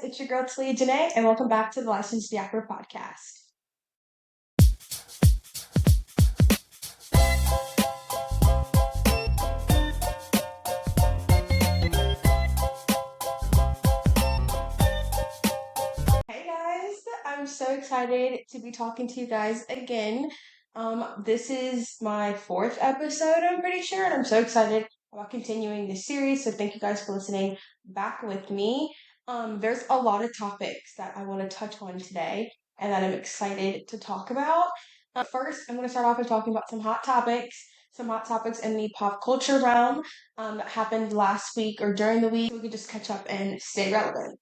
it's your girl Talia Janae, and welcome back to the Licensed Yapper podcast. Hey guys, I'm so excited to be talking to you guys again. This is my fourth episode, I'm pretty sure, and I'm so excited about continuing this series. So thank you guys for listening back with me. There's a lot of topics that I want to touch on today and that I'm excited to talk about. First, I'm going to start off with talking about some hot topics in the pop culture realm that happened last week or during the week. So we can just catch up and stay relevant.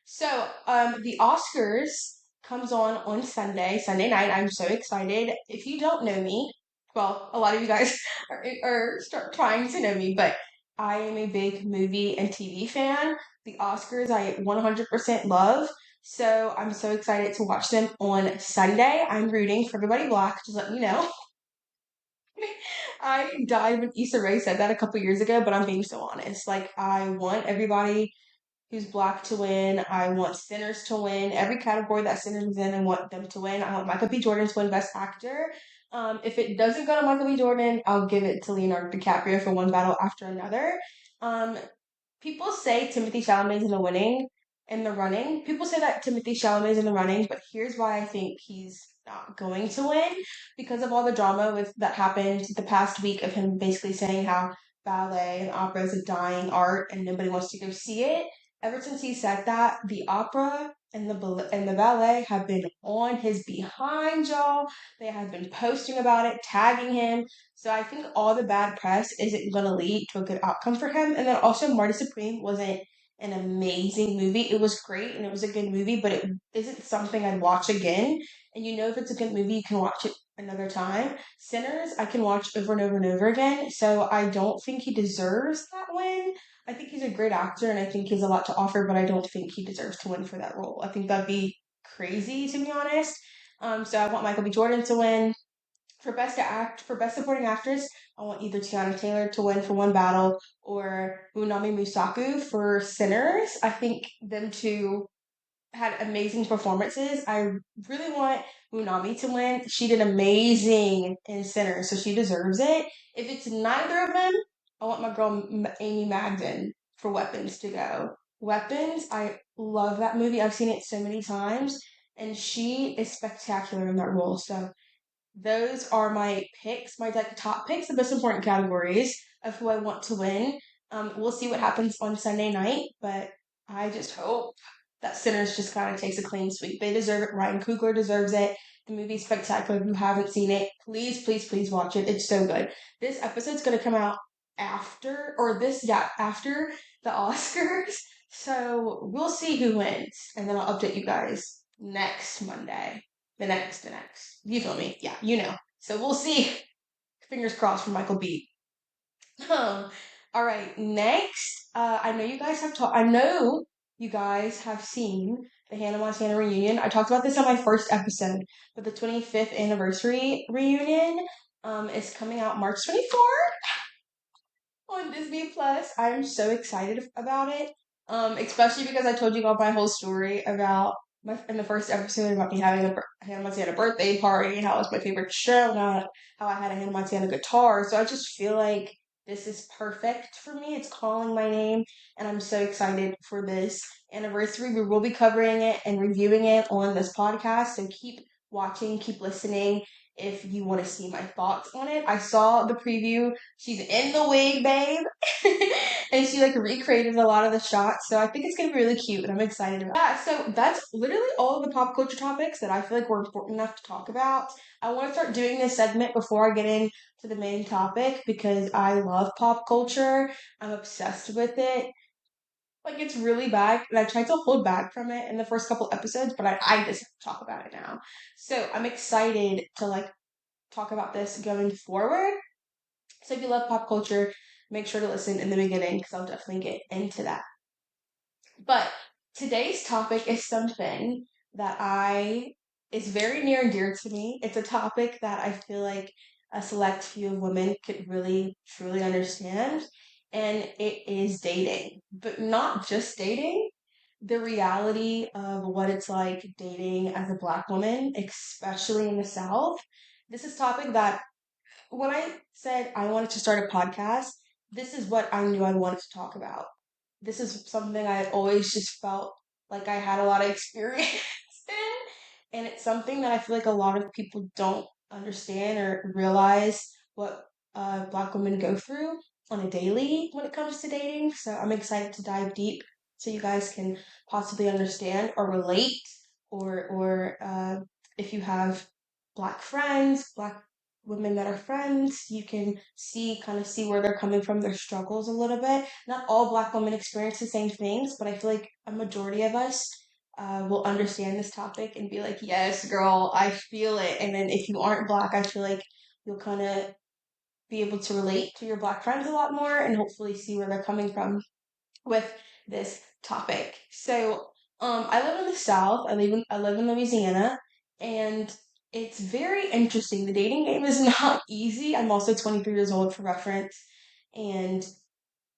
So, the Oscars comes on Sunday night. I'm so excited. If you don't know me, well, a lot of you guys are start trying to know me, but I am a big movie and TV fan. The Oscars I 100% love. So I'm so excited to watch them on Sunday. I'm rooting for everybody black, just let me know. I died when Issa Rae said that a couple years ago, but I'm being so honest. Like, I want everybody who's black to win. I want Sinners to win. Every category that Sinners is in, I want them to win. I want Michael B. Jordan to win Best Actor. If it doesn't go to Michael B. Jordan, I'll give it to Leonardo DiCaprio for one battle after another. Um, People say Timothy Chalamet's in the running. People say that Timothy Chalamet's in the running, but here's why I think he's not going to win because of all the drama with that happened the past week of him basically saying how ballet and opera is a dying art and nobody wants to go see it. Ever since he said that, the opera and the ballet have been on his behind, y'all. They have been posting about it, tagging him. So I think all the bad press isn't going to lead to a good outcome for him. And then also, Marty Supreme wasn't an amazing movie. It was great and it was a good movie, but it isn't something I'd watch again. And you know, if it's a good movie, you can watch it another time. Sinners, I can watch over and over and over again. So I don't think he deserves that win. I think he's a great actor and I think he has a lot to offer, but I don't think he deserves to win for that role. I think that'd be crazy, to be honest. So I want Michael B. Jordan to win. For best supporting actress, I want either Tiana Taylor to win for one battle or Munami Musaku for Sinners. I think them two had amazing performances. I really want Munami to win. She did amazing in Sinners, so she deserves it. If it's neither of them, I want my girl Amy Magden for Weapons to go. Weapons, I love that movie. I've seen it so many times, and she is spectacular in that role. So those are my picks, my like top picks, the most important categories of who I want to win. We'll see what happens on Sunday night, but I just hope that Sinners just kind of takes a clean sweep. They deserve it. Ryan Coogler deserves it. The movie's spectacular. If you haven't seen it, please, please, please watch it. It's so good. This episode's gonna come out after the Oscars. So we'll see who wins, and then I'll update you guys next Monday. The next. You feel me? Yeah, you know. So we'll see. Fingers crossed for Michael B. All right. Next, I know you guys have seen the Hannah Montana reunion. I talked about this on my first episode, but the 25th anniversary reunion is coming out March 24th on Disney Plus. I'm so excited about it. Especially because I told you all my whole story about in the first episode about me having a Hannah Montana birthday party and how it was my favorite show, not how I had a Hannah Montana guitar. So I just feel like this is perfect for me. It's calling my name, and I'm so excited for this anniversary. We will be covering it and reviewing it on this podcast. So keep watching, keep listening if you want to see my thoughts on it. I saw the preview. She's in the wig, babe. And she like recreated a lot of the shots. So I think it's gonna be really cute and I'm excited about it. Yeah, so that's literally all of the pop culture topics that I feel like were important enough to talk about. I want to start doing this segment before I get into the main topic because I love pop culture. I'm obsessed with it. Like it's really bad, and I tried to hold back from it in the first couple episodes, but I just have to talk about it now. So I'm excited to like talk about this going forward. So if you love pop culture, make sure to listen in the beginning because I'll definitely get into that. But today's topic is something that I is very near and dear to me. It's a topic that I feel like a select few of women could really truly understand, and it is dating, but not just dating. the reality of what it's like dating as a Black woman, especially in the South. This is a topic that when I said I wanted to start a podcast, this is what I knew I wanted to talk about. This is something I had always just felt like I had a lot of experience in. And it's something that I feel like a lot of people don't understand or realize what Black women go through on a daily when it comes to dating. So I'm excited to dive deep so you guys can possibly understand or relate, or if you have Black friends, Black women that are friends, you can see where they're coming from, their struggles a little bit. Not all Black women experience the same things, but I feel like a majority of us will understand this topic and be like, yes, girl, I feel it. And then if you aren't Black, I feel like you'll kind of be able to relate to your Black friends a lot more and hopefully see where they're coming from with this topic. So, I live in the South. I live in Louisiana, and it's very interesting. The dating game is not easy. I'm also 23 years old for reference, and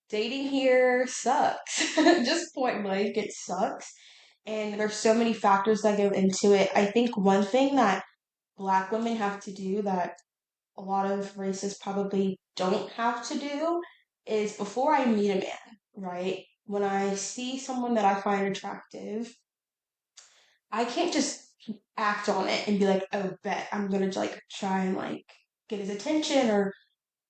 dating here sucks. Just point blank, it sucks. And there's so many factors that go into it. I think one thing that Black women have to do that a lot of races probably don't have to do is before I meet a man, right? When I see someone that I find attractive, I can't just act on it and be like, oh, bet I'm gonna like try and like get his attention or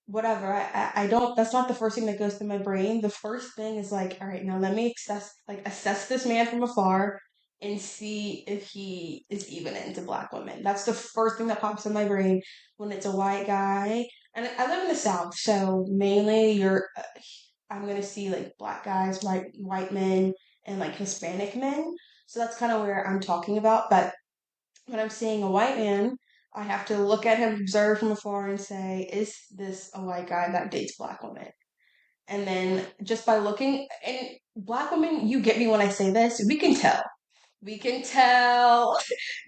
whatever. I don't. That's not the first thing that goes through my brain. The first thing is like, all right, now let me assess this man from afar and see if he is even into Black women. That's the first thing that pops in my brain when it's a white guy. And I live in the South, so mainly I'm gonna see like Black guys, white men, and like Hispanic men. So that's kind of where I'm talking about. But when I'm seeing a white man, I have to look at him, observe from afar, and say, is this a white guy that dates Black women? And then just by looking, and Black women, you get me when I say this, we can tell. We can tell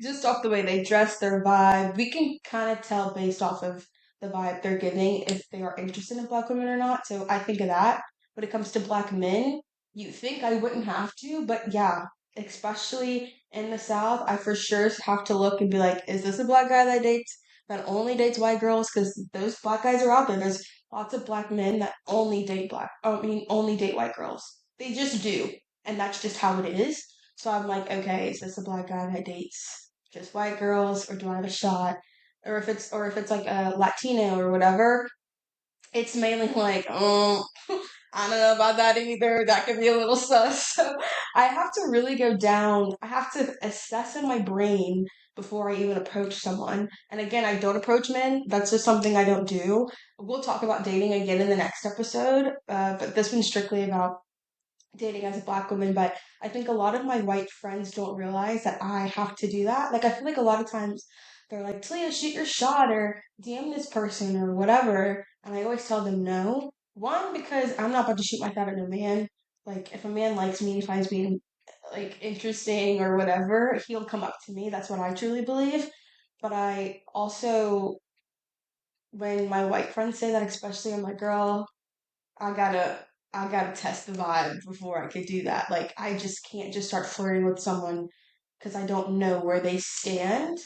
just off the way they dress, their vibe. We can kind of tell based off of the vibe they're giving if they are interested in Black women or not. So I think of that. When it comes to Black men, you think I wouldn't have to, but yeah, especially in the South, I for sure have to look and be like, is this a Black guy that only dates white girls? Because those Black guys are out there. There's lots of Black men that only date white girls. They just do. And that's just how it is. So I'm like, okay, is this a Black guy that dates just white girls, or do I have a shot? Or if it's like a Latino or whatever, it's mainly like, I don't know about that either. That could be a little sus. So I have to really go down. I have to assess in my brain before I even approach someone. And again, I don't approach men. That's just something I don't do. We'll talk about dating again in the next episode. But this one's strictly about dating as a Black woman, but I think a lot of my white friends don't realize that I have to do that. Like, I feel like a lot of times they're like, Talia, shoot your shot or DM this person or whatever. And I always tell them no. One, because I'm not about to shoot my shot at no man. Like, if a man likes me, finds me like interesting or whatever, he'll come up to me. That's what I truly believe. But I also, when my white friends say that, especially, I'm like, girl, I gotta I gotta test the vibe before I could do that. Like I just can't just start flirting with someone because I don't know where they stand.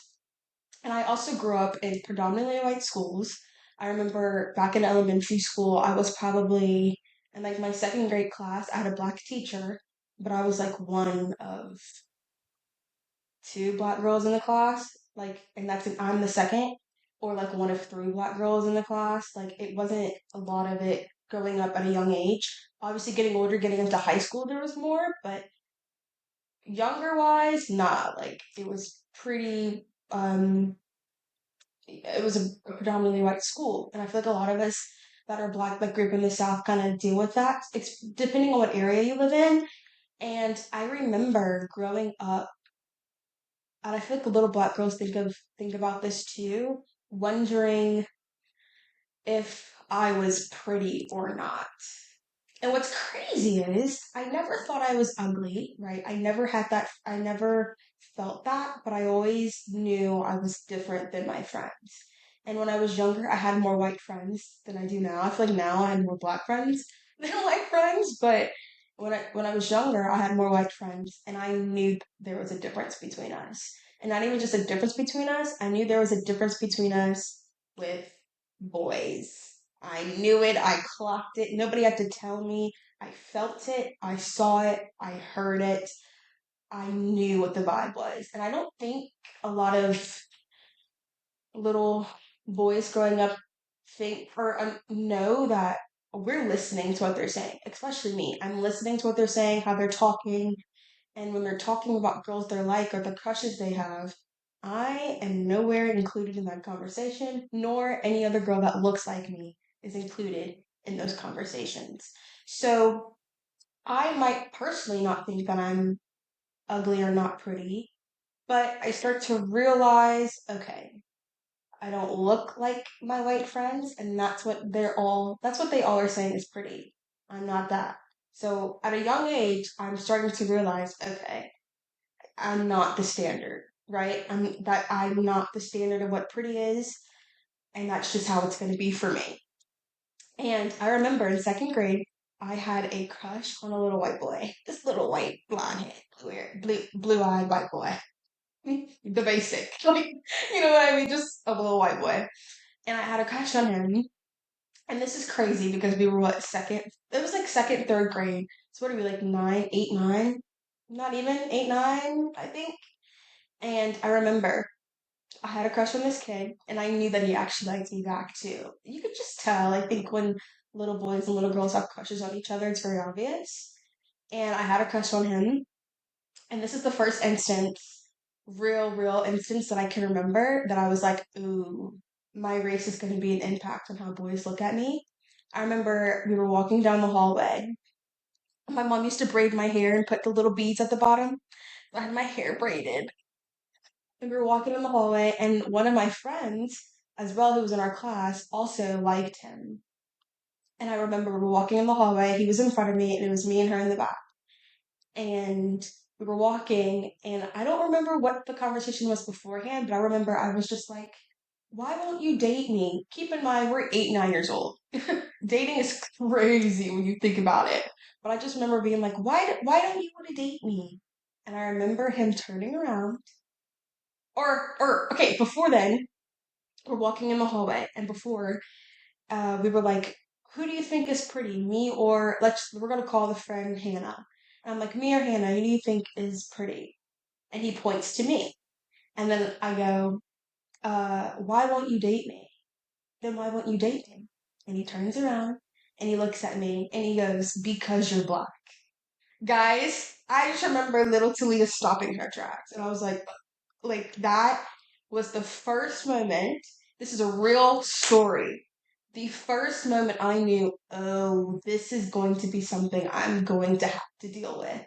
And I also grew up in predominantly white schools. I remember back in elementary school, I was probably in like my second grade class. I had a Black teacher, but I was like one of two Black girls in the class. I'm the second, or like one of three Black girls in the class. Like it wasn't a lot of it growing up at a young age. Obviously, getting older, getting into high school, there was more, but younger wise, nah. Like it was pretty. It was a predominantly white school, and I feel like a lot of us that are Black, like group in the South, kind of deal with that. It's depending on what area you live in. And I remember growing up, and I feel like little Black girls think about this too, wondering if I was pretty or not. And what's crazy is I never thought I was ugly, right? I never felt that, but I always knew I was different than my friends. And when I was younger, I had more white friends than I do now. I feel like now I had more Black friends than white friends, but When I was younger, I had more white friends, and I knew there was a difference between us. And not even just a difference between us, I knew there was a difference between us with boys. I knew it, I clocked it. Nobody had to tell me. I felt it, I saw it, I heard it. I knew what the vibe was. And I don't think a lot of little boys growing up think or know that we're listening to what they're saying, especially me. I'm listening to what they're saying, how they're talking, and when they're talking about girls they're like or the crushes they have, I am nowhere included in that conversation, nor any other girl that looks like me is included in those conversations. So I might personally not think that I'm ugly or not pretty, but I start to realize, okay, I don't look like my white friends, and that's what they all are saying is pretty. I'm not that. So at a young age, I'm starting to realize, okay, I'm not the standard, right? I'm not the standard of what pretty is, and that's just how it's gonna be for me. And I remember in second grade, I had a crush on a little white boy. This little white blonde head, blue-eyed white boy. The basic. Like, you know what I mean? Just a little white boy. And I had a crush on him. And this is crazy because we were what, second? It was like second, third grade. So what are we, like nine, eight, nine? Not even eight, nine, I think. And I remember I had a crush on this kid, and I knew that he actually liked me back too. You could just tell. I think when little boys and little girls have crushes on each other, it's very obvious. And I had a crush on him, and this is the first instance, real instance that I can remember that I was like, ooh, my race is going to be an impact on how boys look at me. I remember we were walking down the hallway. My mom used to braid my hair and put the little beads at the bottom. I had my hair braided. And we were walking in the hallway, and one of my friends, as well, who was in our class, also liked him. And I remember we were walking in the hallway. He was in front of me, and it was me and her in the back. And we were walking, and I don't remember what the conversation was beforehand, but I remember I was just like, why won't you date me? Keep in mind, we're 8, 9 years old. Dating is crazy when you think about it. But I just remember being like, why don't you want to date me? And I remember him turning around. Okay, before then, we're walking in the hallway, and before, we were like, who do you think is pretty, me or we're gonna call the friend Hannah. And I'm like, me or Hannah, who do you think is pretty? And he points to me. And then I go, why won't you date me? Then why won't you date me? And he turns around and he looks at me and he goes, because you're black. Guys, I just remember little Talia stopping her tracks. And I was like that was the first moment. This is a real story. The first moment I knew, oh, this is going to be something I'm going to have to deal with.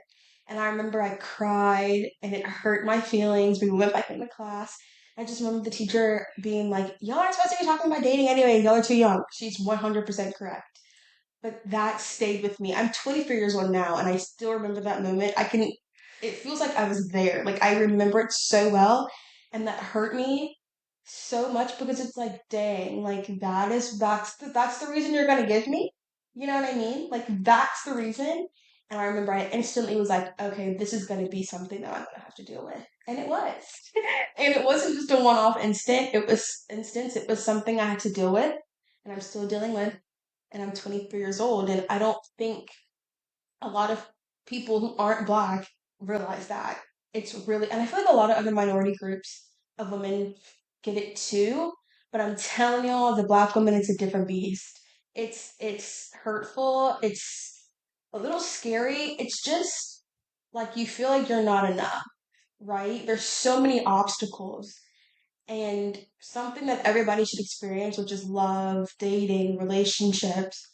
And I remember I cried and it hurt my feelings. We went back into class. I just remember the teacher being like, y'all aren't supposed to be talking about dating anyway. Y'all are too young. She's 100% correct. But that stayed with me. I'm 23 years old now, and I still remember that moment. It feels like I was there. Like, I remember it so well, and that hurt me so much because it's like, dang, like, that's the reason you're gonna give me? You know what I mean? Like, that's the reason. And I remember I instantly was like, okay, this is gonna be something that I'm gonna have to deal with. And it was. And it wasn't just a one-off instance, it was something I had to deal with, and I'm still dealing with, and I'm 23 years old, and I don't think a lot of people who aren't black realize that. It's really, and I feel like a lot of other minority groups of women get it too, but I'm telling y'all, the black woman, it's a different beast. It's hurtful, it's a little scary, it's just like you feel like you're not enough, right? There's so many obstacles. And something that everybody should experience, which is love, dating, relationships,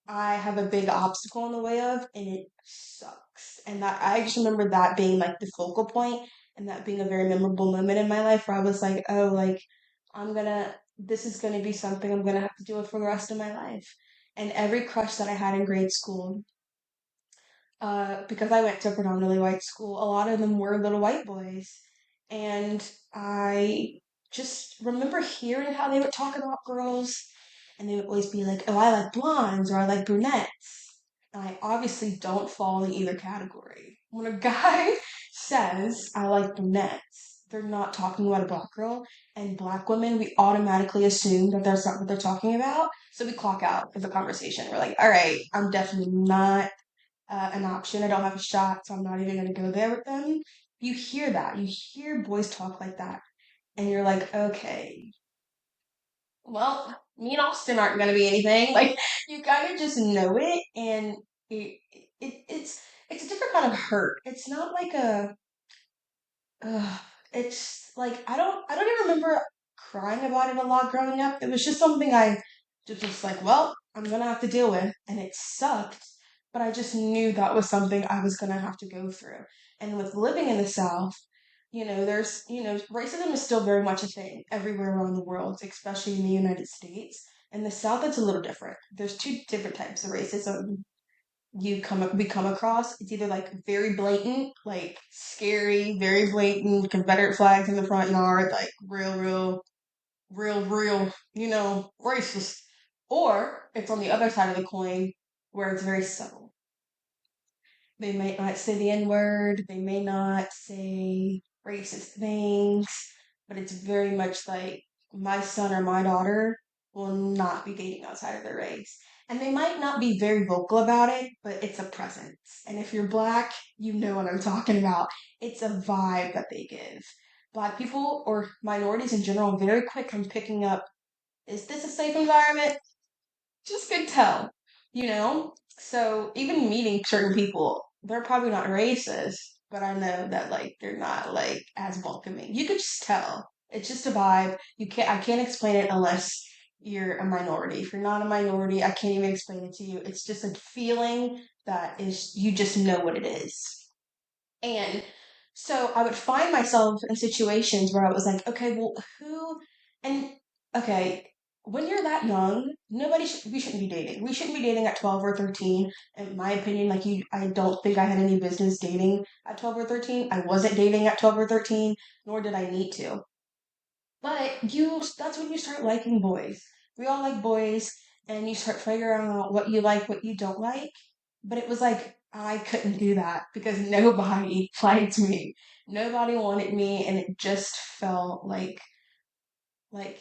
I have a big obstacle in the way of, and it sucks. And that I just remember that being like the focal point, and that being a very memorable moment in my life where I was like, oh, like this is gonna be something I'm gonna have to deal with for the rest of my life. And every crush that I had in grade school, because I went to a predominantly white school, a lot of them were little white boys. And I just remember hearing how they would talk about girls, and they would always be like, oh, I like blondes or I like brunettes. I obviously don't fall in either category. When a guy says, I like brunettes, they're not talking about a black girl. And black women, we automatically assume that that's not what they're talking about. So we clock out of the conversation. We're like, all right, I'm definitely not an option. I don't have a shot, so I'm not even going to go there with them. You hear that. You hear boys talk like that. And you're like, okay, well, me and Austin aren't gonna be anything. Like you kind of just know it, and it, it's a different kind of hurt. It's not like a it's like I don't even remember crying about it a lot growing up. It was just something I just like, well, I'm gonna have to deal with, and it sucked. But I just knew that was something I was gonna have to go through. And with living in the South, there's racism is still very much a thing everywhere around the world, especially in the United States. In the South, it's a little different. There's two different types of racism we come across. It's either like very blatant, like scary, very blatant Confederate flags in the front yard, like real, racist. Or it's on the other side of the coin where it's very subtle. They may not say the N word, they may not say racist things, but it's very much like my son or my daughter will not be dating outside of their race. And they might not be very vocal about it, but it's a presence. And if you're black, you know what I'm talking about. It's a vibe that they give. Black people or minorities in general, very quick on picking up, is this a safe environment? Just could tell, you know? So even meeting certain people, they're probably not racist, but I know that like they're not like as welcoming. You could just tell. It's just a vibe. I can't explain it unless you're a minority. If you're not a minority, I can't even explain it to you. It's just a feeling that is you just know what it is. And so I would find myself in situations where I was like, okay, well, and okay, when you're that young, we shouldn't be dating. We shouldn't be dating at 12 or 13. In my opinion, I don't think I had any business dating at 12 or 13. I wasn't dating at 12 or 13, nor did I need to. But that's when you start liking boys. We all like boys, and you start figuring out what you like, what you don't like. But it was like, I couldn't do that because nobody liked me. Nobody wanted me, and it just felt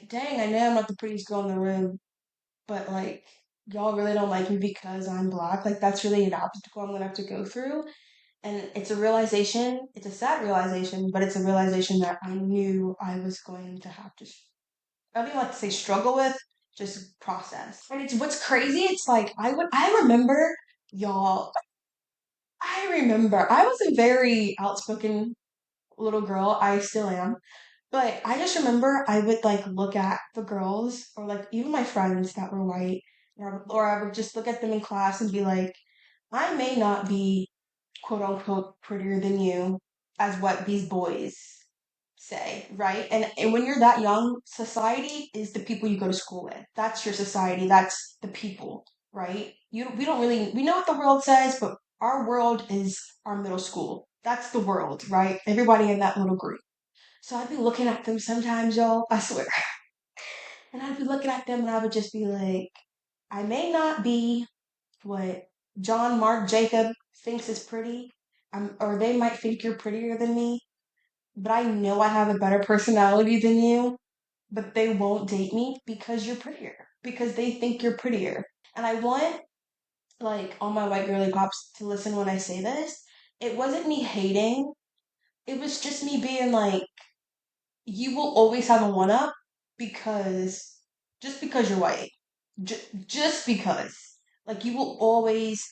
dang, I know I'm not the prettiest girl in the room, but like, y'all really don't like me because I'm black. Like, that's really an obstacle I'm gonna have to go through. And it's a realization, it's a sad realization, but it's a realization that I knew I was going to have to I don't even like to say struggle with, just process. And it's what's crazy, it's like I remember y'all, I remember I was a very outspoken little girl. I still am. But I just remember I would like look at the girls or like even my friends that were white or I would just look at them in class and be like, I may not be quote unquote prettier than you as what these boys say, right? And when you're that young, society is the people you go to school with. That's your society. That's the people, right? We don't really we know what the world says, but our world is our middle school. That's the world, right? Everybody in that little group. So I'd be looking at them sometimes, y'all. I swear. And I'd be looking at them and I would just be like, I may not be what John Mark Jacob thinks is pretty, or they might think you're prettier than me, but I know I have a better personality than you, but they won't date me because you're prettier, because they think you're prettier. And I want, like, all my white girly pops to listen when I say this. It wasn't me hating, it was just me being like, you will always have a one up because just because you're white. Just because. Like you will always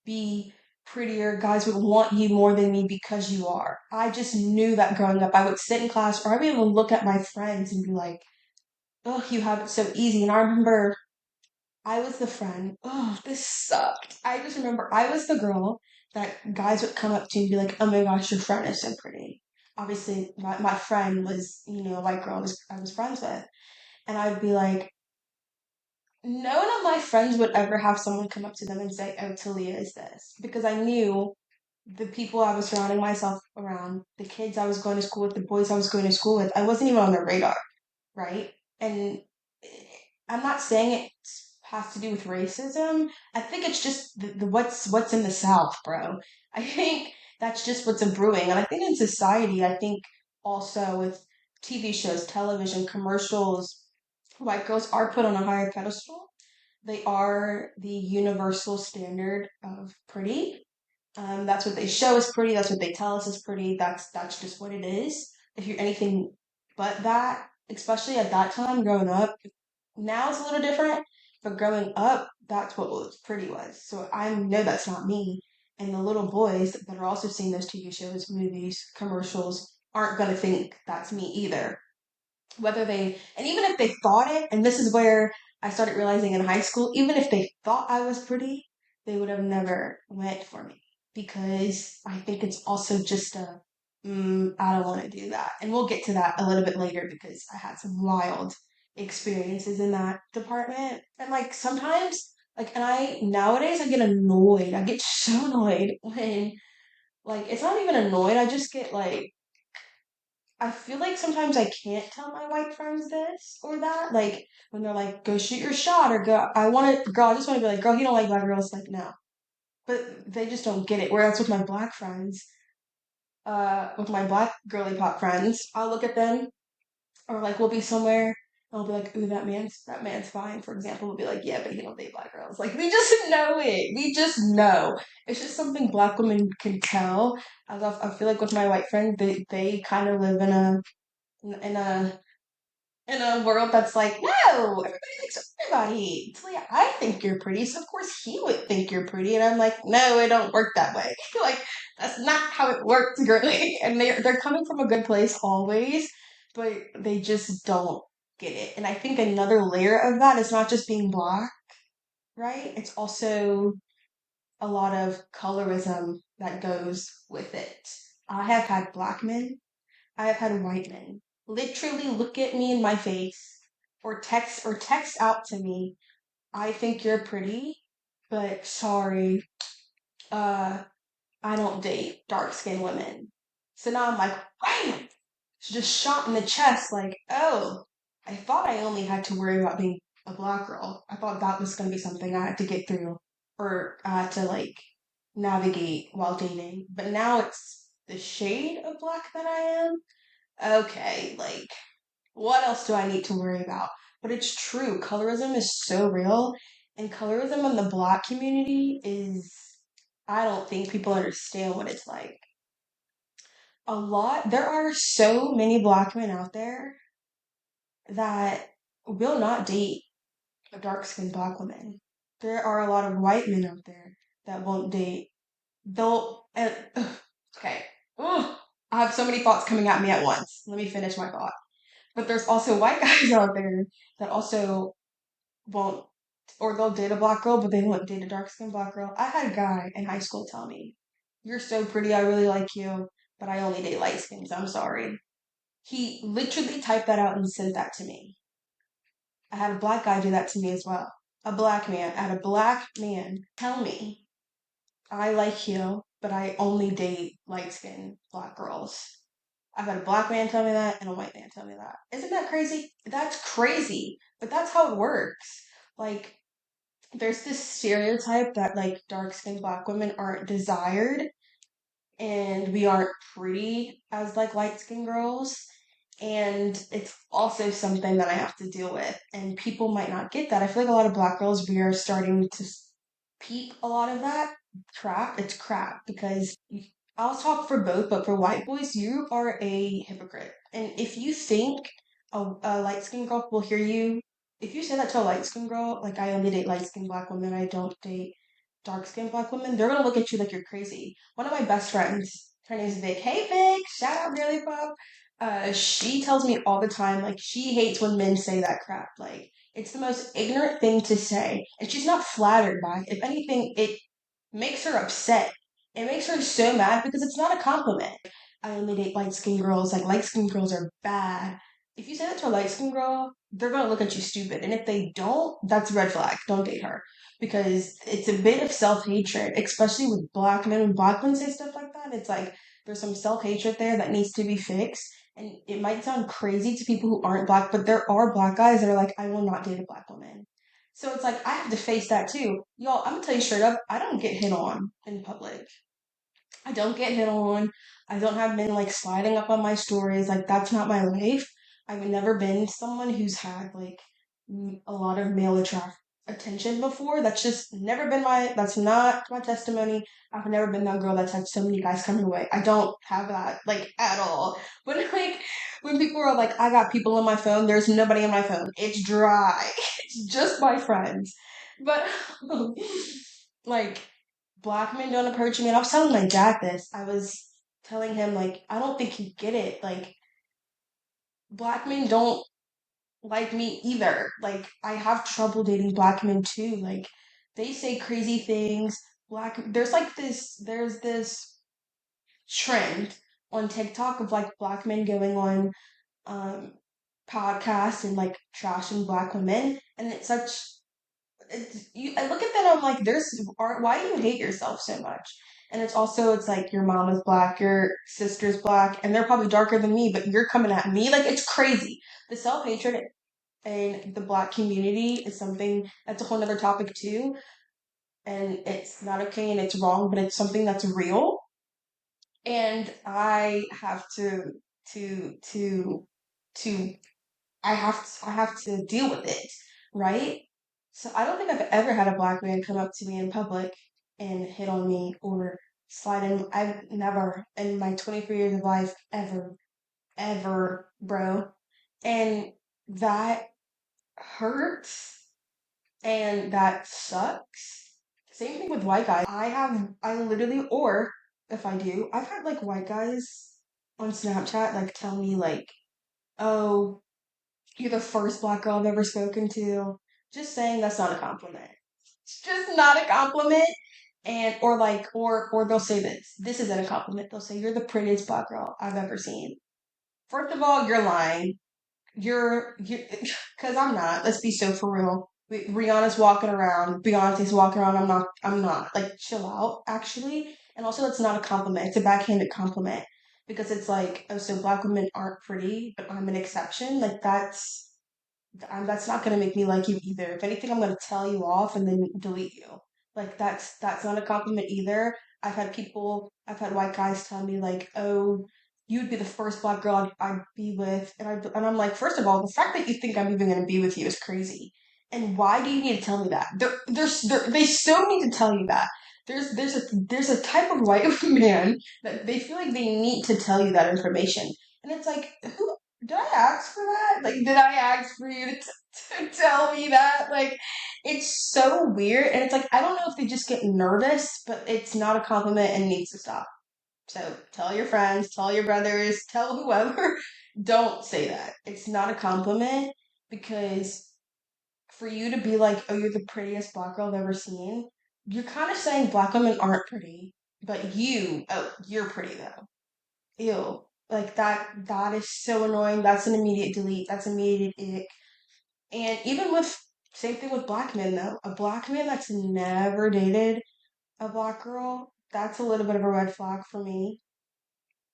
be prettier. Guys would want you more than me because you are. I just knew that growing up. I would sit in class or I would even look at my friends and be like, oh, you have it so easy. And I remember I was the friend. Oh, this sucked. I just remember I was the girl that guys would come up to and be like, oh my gosh, your friend is so pretty. Obviously, my friend was, a white girl I was friends with. And I'd be like, none of my friends would ever have someone come up to them and say, oh, Talia is this. Because I knew the people I was surrounding myself around, the kids I was going to school with, the boys I was going to school with, I wasn't even on their radar, right? And I'm not saying it has to do with racism. I think it's just what's in the South, bro. I think that's just what's brewing. And I think in society, I think also with TV shows, television, commercials, white girls are put on a higher pedestal. They are the universal standard of pretty. That's what they show as pretty. That's what they tell us is pretty. That's just what it is. If you're anything but that, especially at that time growing up, now it's a little different. But growing up, that's what was pretty was. So I know that's not me. And the little boys that are also seeing those TV shows, movies, commercials aren't gonna think that's me either. Whether they, and even if they thought it, and this is where I started realizing in high school, even if they thought I was pretty, they would have never went for me because I think it's also just I don't want to do that. And we'll get to that a little bit later because I had some wild experiences in that department. And like sometimes, like, and nowadays I get annoyed. I get so annoyed when, like, it's not even annoyed. I just get like, I feel like sometimes I can't tell my white friends this or that. Like when they're like, "Go shoot your shot," or "Go, I want to, girl, I just want to be like, girl, you don't like black girls." Like no, but they just don't get it. Whereas with my black friends, with my black girly pop friends, I'll look at them or like we'll be somewhere. And I'll be like, "Ooh, that man's fine." For example, we'll be like, "Yeah, but he don't date black girls." Like we just know it. We just know. It's just something black women can tell. I feel like with my white friends, they kind of live in a in a world that's like, no, everybody thinks everybody. It's like, I think you're pretty, so of course he would think you're pretty. And I'm like, no, it don't work that way. Like, that's not how it works, girly. And they're coming from a good place always, but they just don't get it. And I think another layer of that is not just being black, right? It's also a lot of colorism that goes with it. I have had black men, I have had white men literally look at me in my face or text out to me, "I think you're pretty, but sorry, uh, I don't date dark skinned women." So now I'm like, wham! Just shot in the chest, like, oh, I thought I only had to worry about being a black girl. I thought that was gonna be something I had to get through or I had to like navigate while dating. But now it's the shade of black that I am. Okay, like, what else do I need to worry about? But it's true, colorism is so real, and colorism in the black community is, I don't think people understand what it's like. There are so many black men out there that will not date a dark skinned black woman. There are a lot of white men out there that won't date. Okay. Ugh, I have so many thoughts coming at me at once. Let me finish my thought. But there's also white guys out there that also won't, or they'll date a black girl, but they won't date a dark skinned black girl. I had a guy in high school tell me, "You're so pretty, I really like you, but I only date light skins. I'm sorry." He literally typed that out and sent that to me. I had a black guy do that to me as well. A black man, I had a black man tell me, "I like you, but I only date light skinned black girls." I've had a black man tell me that and a white man tell me that. Isn't that crazy? That's crazy. But that's how it works. Like, there's this stereotype that like dark skinned black women aren't desired and we aren't pretty as like light skinned girls. And it's also something that I have to deal with. And people might not get that. I feel like a lot of black girls, we are starting to peep a lot of that crap. It's crap because I'll talk for both, but for white boys, you are a hypocrite. And if you think a light skinned girl will hear you, if you say that to a light skinned girl, like I only date light skinned black women, I don't date dark skinned black women, they're gonna look at you like you're crazy. One of my best friends, her name's Vic. Hey Vic, shout out Girly Pop. She tells me all the time, like she hates when men say that crap. Like it's the most ignorant thing to say, and she's not flattered by it. If anything, it makes her upset. It makes her so mad because it's not a compliment. I only date light skinned girls. Like light skinned girls are bad. If you say that to a light skinned girl, they're gonna look at you stupid. And if they don't, that's a red flag. Don't date her. Because it's a bit of self hatred, especially with black men. When black men say stuff like that, it's like there's some self hatred there that needs to be fixed. And it might sound crazy to people who aren't black, but there are black guys that are like, I will not date a black woman. So it's like I have to face that too. Y'all, I'm gonna tell you straight up, I don't get hit on in public. I don't get hit on. I don't have men like sliding up on my stories. Like that's not my life. I've never been someone who's had like a lot of male attract attention before. That's just never been my. That's not my testimony. I've never been that girl that's had so many guys coming away. I don't have that like at all. But like when people are like, I got people on my phone. There's nobody on my phone. It's dry. It's just my friends. But like black men don't approach me. And I was telling my dad this. I was telling him like I don't think you get it. Like black men don't like me either. Like I have trouble dating black men too. Like they say crazy things. There's this trend on TikTok of like black men going on um podcasts and like trashing black women, and I look at that, I'm like, why do you hate yourself so much? And it's like your mom is black, your sister's black, and they're probably darker than me, but you're coming at me. Like, it's crazy. The self hatred in the black community is something that's a whole other topic, too. And it's not okay and it's wrong, but it's something that's real. And I have to, to I have to deal with it, right? So I don't think I've ever had a black man come up to me in public and hit on me or slide in. I've never in my 23 years of life ever, bro. And that hurts and that sucks. Same thing with white guys. I literally, or if I do, I've had like white guys on Snapchat like tell me like, oh, you're the first black girl I've ever spoken to. Just saying that's not a compliment. It's just not a compliment. And or they'll say this. This isn't a compliment. They'll say you're the prettiest black girl I've ever seen. First of all, you're lying. You because I'm not. Let's be so for real. Rihanna's walking around. Beyonce's walking around. I'm not. I'm not. Like chill out, actually. And also, that's not a compliment. It's a backhanded compliment because it's like, oh, so black women aren't pretty, but I'm an exception. Like that's not gonna make me like you either. If anything, I'm gonna tell you off and then delete you. Like that's not a compliment either. I've had white guys tell me like, "Oh, you'd be the first black girl I'd be with," and I'm like, first of all, the fact that you think I'm even gonna be with you is crazy. And why do you need to tell me that? They still need to tell you that. There's a type of white man that they feel like they need to tell you that information, and it's like, who did I ask for that? Like, did I ask for you to tell me that? Like, it's so weird. And it's like, I don't know if they just get nervous, but it's not a compliment and needs to stop. So tell your friends, tell your brothers, tell whoever, don't say that. It's not a compliment because for you to be like, oh, you're the prettiest black girl I've ever seen, you're kind of saying black women aren't pretty, but you're pretty though. Ew. Like that is so annoying. That's an immediate delete. That's immediate ick. And even with same thing with black men though. A black man that's never dated a black girl, that's a little bit of a red flag for me.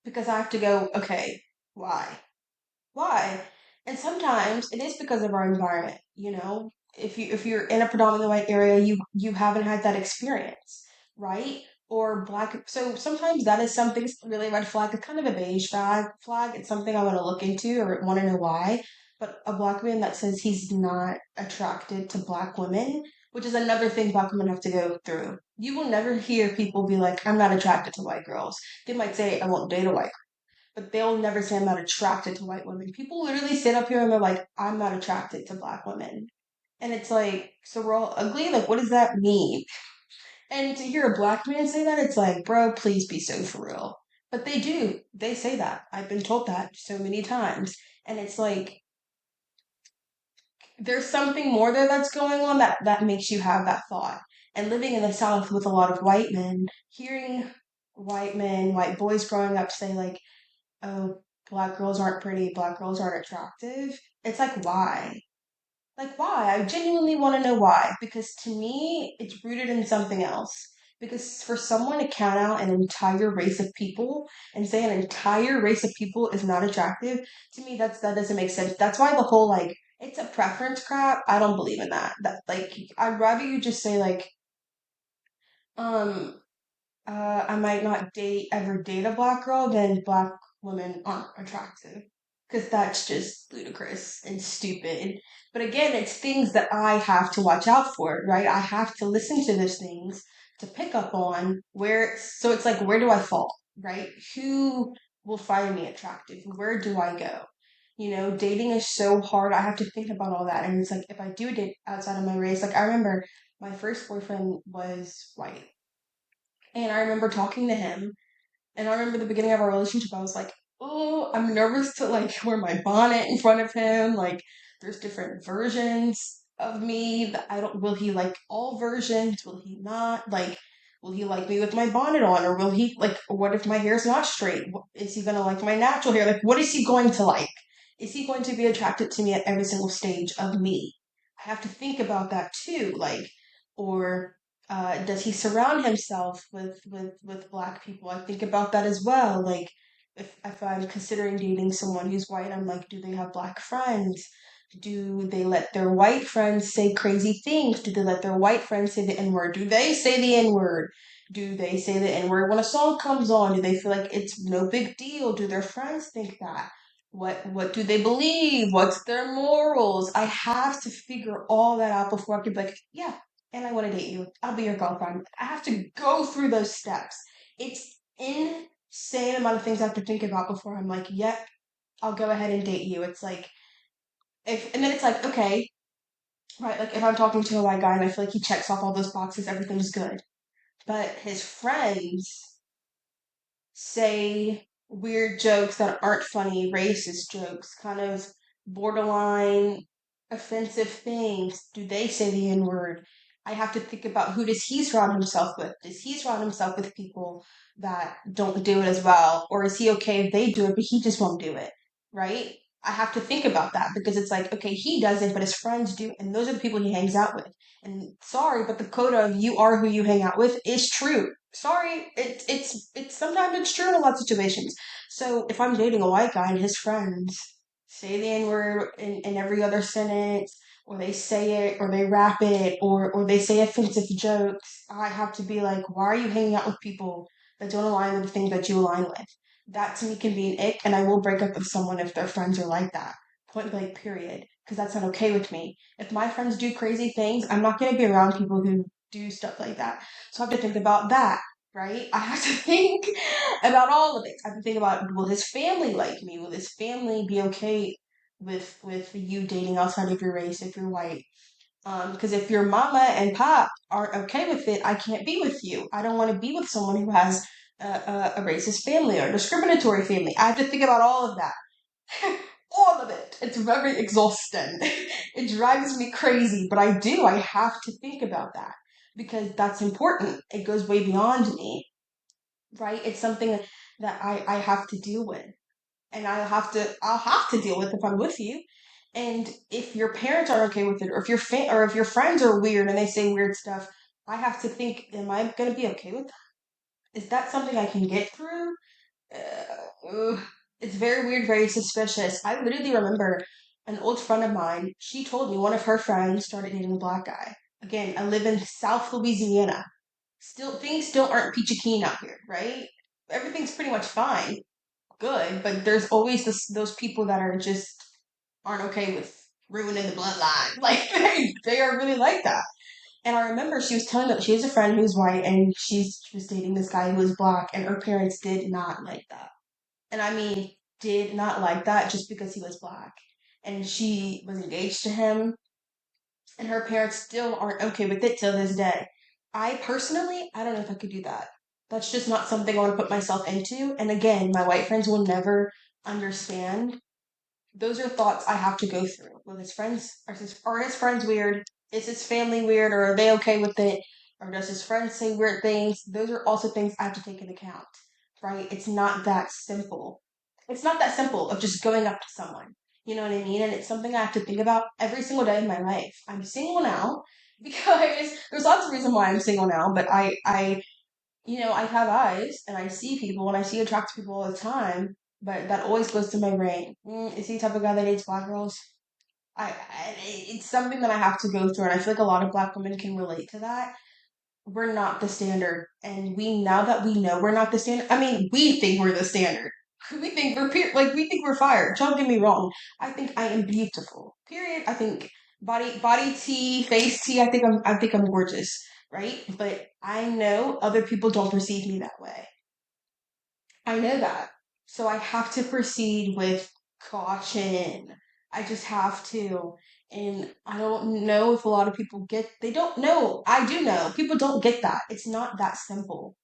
Because I have to go, okay, why? Why? And sometimes it is because of our environment, you know? If you're in a predominantly white area, you haven't had that experience, right? Or black so sometimes that is something really red flag. It's kind of a beige flag. It's something I want to look into or want to know why. But a black man that says he's not attracted to black women, which is another thing black women have to go through. You will never hear people be like, I'm not attracted to white girls. They might say, I won't date a white, but they'll never say I'm not attracted to white women. People literally sit up here and they're like, I'm not attracted to black women. And it's like, so we're all ugly? Like, what does that mean? And to hear a black man say that, it's like, bro, please be so for real. But they do. They say that. I've been told that so many times. And it's like, there's something more there that's going on that makes you have that thought. And living in the South with a lot of white men, hearing white men, white boys growing up say, like, oh, black girls aren't pretty, black girls aren't attractive. It's like, why? Like, why? I genuinely want to know why. Because to me, it's rooted in something else. Because for someone to count out an entire race of people and say an entire race of people is not attractive, to me, that doesn't make sense. That's why the whole like It's a preference crap. I don't believe in that. That like I'd rather you just say like, um, I might not ever date a black girl than black women aren't attractive. Because that's just ludicrous and stupid. But again, it's things that I have to watch out for, right? I have to listen to those things to pick up on so it's like, where do I fall, right? Who will find me attractive? Where do I go? Dating is so hard. I have to think about all that. And it's like, if I do date outside of my race, like I remember my first boyfriend was white. And I remember talking to him and I remember the beginning of our relationship, I was like, oh, I'm nervous to like wear my bonnet in front of him. Like, there's different versions of me that I don't, will he like all versions? Will he not? Like, will he like me with my bonnet on? Or will he like, what if my hair's not straight? Is he gonna like my natural hair? Like, what is he going to like? Is he going to be attracted to me at every single stage of me? I have to think about that too. Like, or does he surround himself with black people? I think about that as well. Like if I'm considering dating someone who's white, I'm like, do they have black friends? Do they let their white friends say crazy things? Do they let their white friends say the N word? Do they say the N word? Do they say the N word when a song comes on? Do they feel like it's no big deal? Do their friends think that? What do they believe? What's their morals? I have to figure all that out before I can be like, yeah, and I want to date you. I'll be your girlfriend. I have to go through those steps. It's insane amount of things I have to think about before I'm like, yep, I'll go ahead and date you. It's like and then it's like, okay, right, like if I'm talking to a white guy and I feel like he checks off all those boxes, everything's good. But his friends say weird jokes that aren't funny, racist jokes, kind of borderline offensive things. Do they say the N word? I have to think about who does he surround himself with? Does he surround himself with people that don't do it as well? Or is he okay if they do it, but he just won't do it? Right? I have to think about that because it's like, okay, he doesn't, but his friends do, and those are the people he hangs out with. And sorry, but the quota of you are who you hang out with is true. Sorry, it's sometimes it's true in a lot of situations. So if I'm dating a white guy and his friends say the N word in every other sentence, or they say it, or they rap it, or they say offensive jokes, I have to be like, why are you hanging out with people that don't align with the things that you align with? That to me can be an ick, and I will break up with someone if their friends are like that. Point blank, period. Because that's not okay with me. If my friends do crazy things, I'm not going to be around people who do stuff like that. So I have to think about that, right? I have to think about all of it. I have to think about, will his family like me? Will his family be okay with you dating outside of your race if you're white? Because if your mama and pop aren't okay with it, I can't be with you. I don't want to be with someone who has a racist family or discriminatory family. I have to think about all of that. All of it. It's very exhausting. It drives me crazy, but I have to think about that because that's important. It goes way beyond me, right? It's something that I have to deal with. And I'll have to deal with if I'm with you. And if your parents are okay with it, or if or if your friends are weird and they say weird stuff, I have to think, am I gonna be okay with that? Is that something I can get through? Ugh. It's very weird, very suspicious. I literally remember an old friend of mine. She told me one of her friends started dating a black guy. Again, I live in South Louisiana. Things still aren't peachy keen out here, right? Everything's pretty much fine, good, but there's always those people that are just aren't okay with ruining the bloodline. Like they are really like that. And I remember she was telling me she has a friend who's white and she was dating this guy who was black and her parents did not like that. And I mean did not like that just because he was black. And she was engaged to him and her parents still aren't okay with it till this day. I personally, I don't know if I could do that. That's just not something I want to put myself into. And again, my white friends will never understand. Those are thoughts I have to go through. Will his friends are his friends weird? Is his family weird or are they okay with it? Or does his friends say weird things? Those are also things I have to take into account. Right? It's not that simple. It's not that simple of just going up to someone. You know what I mean? And it's something I have to think about every single day of my life. I'm single now because there's lots of reasons why I'm single now, but I have eyes and I see people and I see attractive people all the time, but that always goes through my brain. Is he the type of guy that dates black girls? It's something that I have to go through, and I feel like a lot of Black women can relate to that. We're not the standard, and we now that we know we're not the standard. I mean, we think we're the standard. We think like we think we're fired. Don't get me wrong. I think I am beautiful. Period. I think body T, face T. I think I'm gorgeous, right? But I know other people don't perceive me that way. I know that. So I have to proceed with caution. I just have to. And I don't know if a lot of people they don't know. I do know. People don't get that. It's not that simple.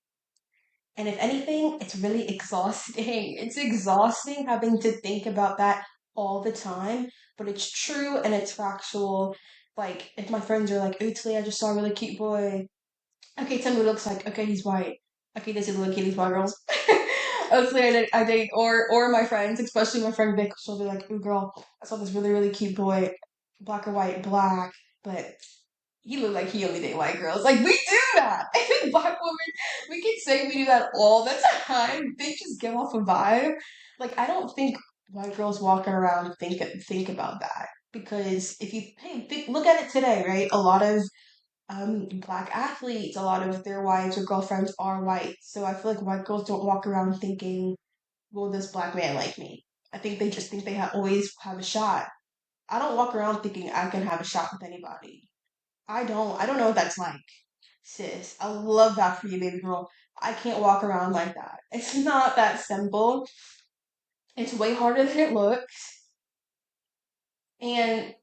And if anything, it's really exhausting. It's exhausting having to think about that all the time, but it's true and it's factual. Like, if my friends are like, "Oh, today I just saw a really cute boy." Okay, tell me what it looks like. Okay, he's white. Okay, does he look cute? He's white girls. Mostly I date or my friends, especially my friend Vic, she'll be like, "Ooh, girl, I saw this really, really cute boy, black or white, black, but he looked like he only date white girls." Like, we do that. Black women, we can say we do that all the time. They just give off a vibe. Like, I don't think white girls walking around think about that. Because if you look at it today, right? A lot of black athletes, a lot of their wives or girlfriends are white. So I feel like white girls don't walk around thinking, will this black man like me? I think they just think they always have a shot. I don't walk around thinking I can have a shot with anybody. I don't. I don't know what that's like, sis. I love that for you, baby girl. I can't walk around like that. It's not that simple. It's way harder than it looks. And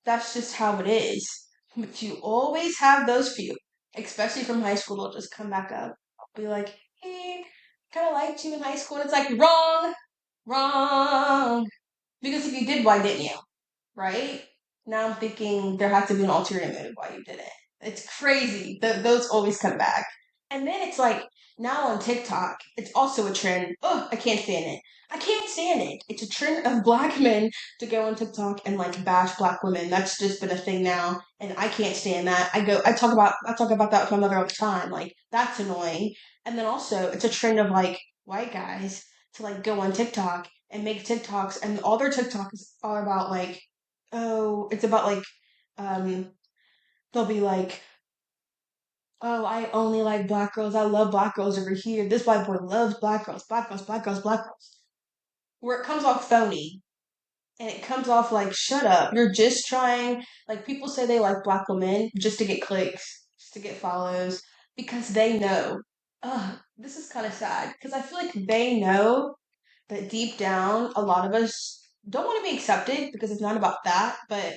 that's just how it is. But you always have those few, especially from high school, they'll just come back up. Be like, hey, kind of liked you in high school. And it's like, wrong, wrong. Because if you did, why didn't you? Right? Now I'm thinking there has to be an ulterior motive why you did it. It's crazy. Those always come back. And then it's like now on TikTok, it's also a trend. Oh, I can't stand it. I can't stand it. It's a trend of black men to go on TikTok and like bash black women. That's just been a thing now, and I can't stand that. I talk about that with my mother all the time. Like that's annoying. And then also it's a trend of like white guys to like go on TikTok and make TikToks, and all their TikToks are about like, oh, it's about like, um, they'll be like, oh, I only like black girls. I love black girls over here. This white boy loves black girls, black girls, black girls, black girls. Where it comes off phony and it comes off like, shut up. You're just trying, like, people say they like black women just to get clicks, just to get follows, because they know. Ugh, this is kind of sad because I feel like they know that deep down, a lot of us don't want to be accepted because it's not about that, but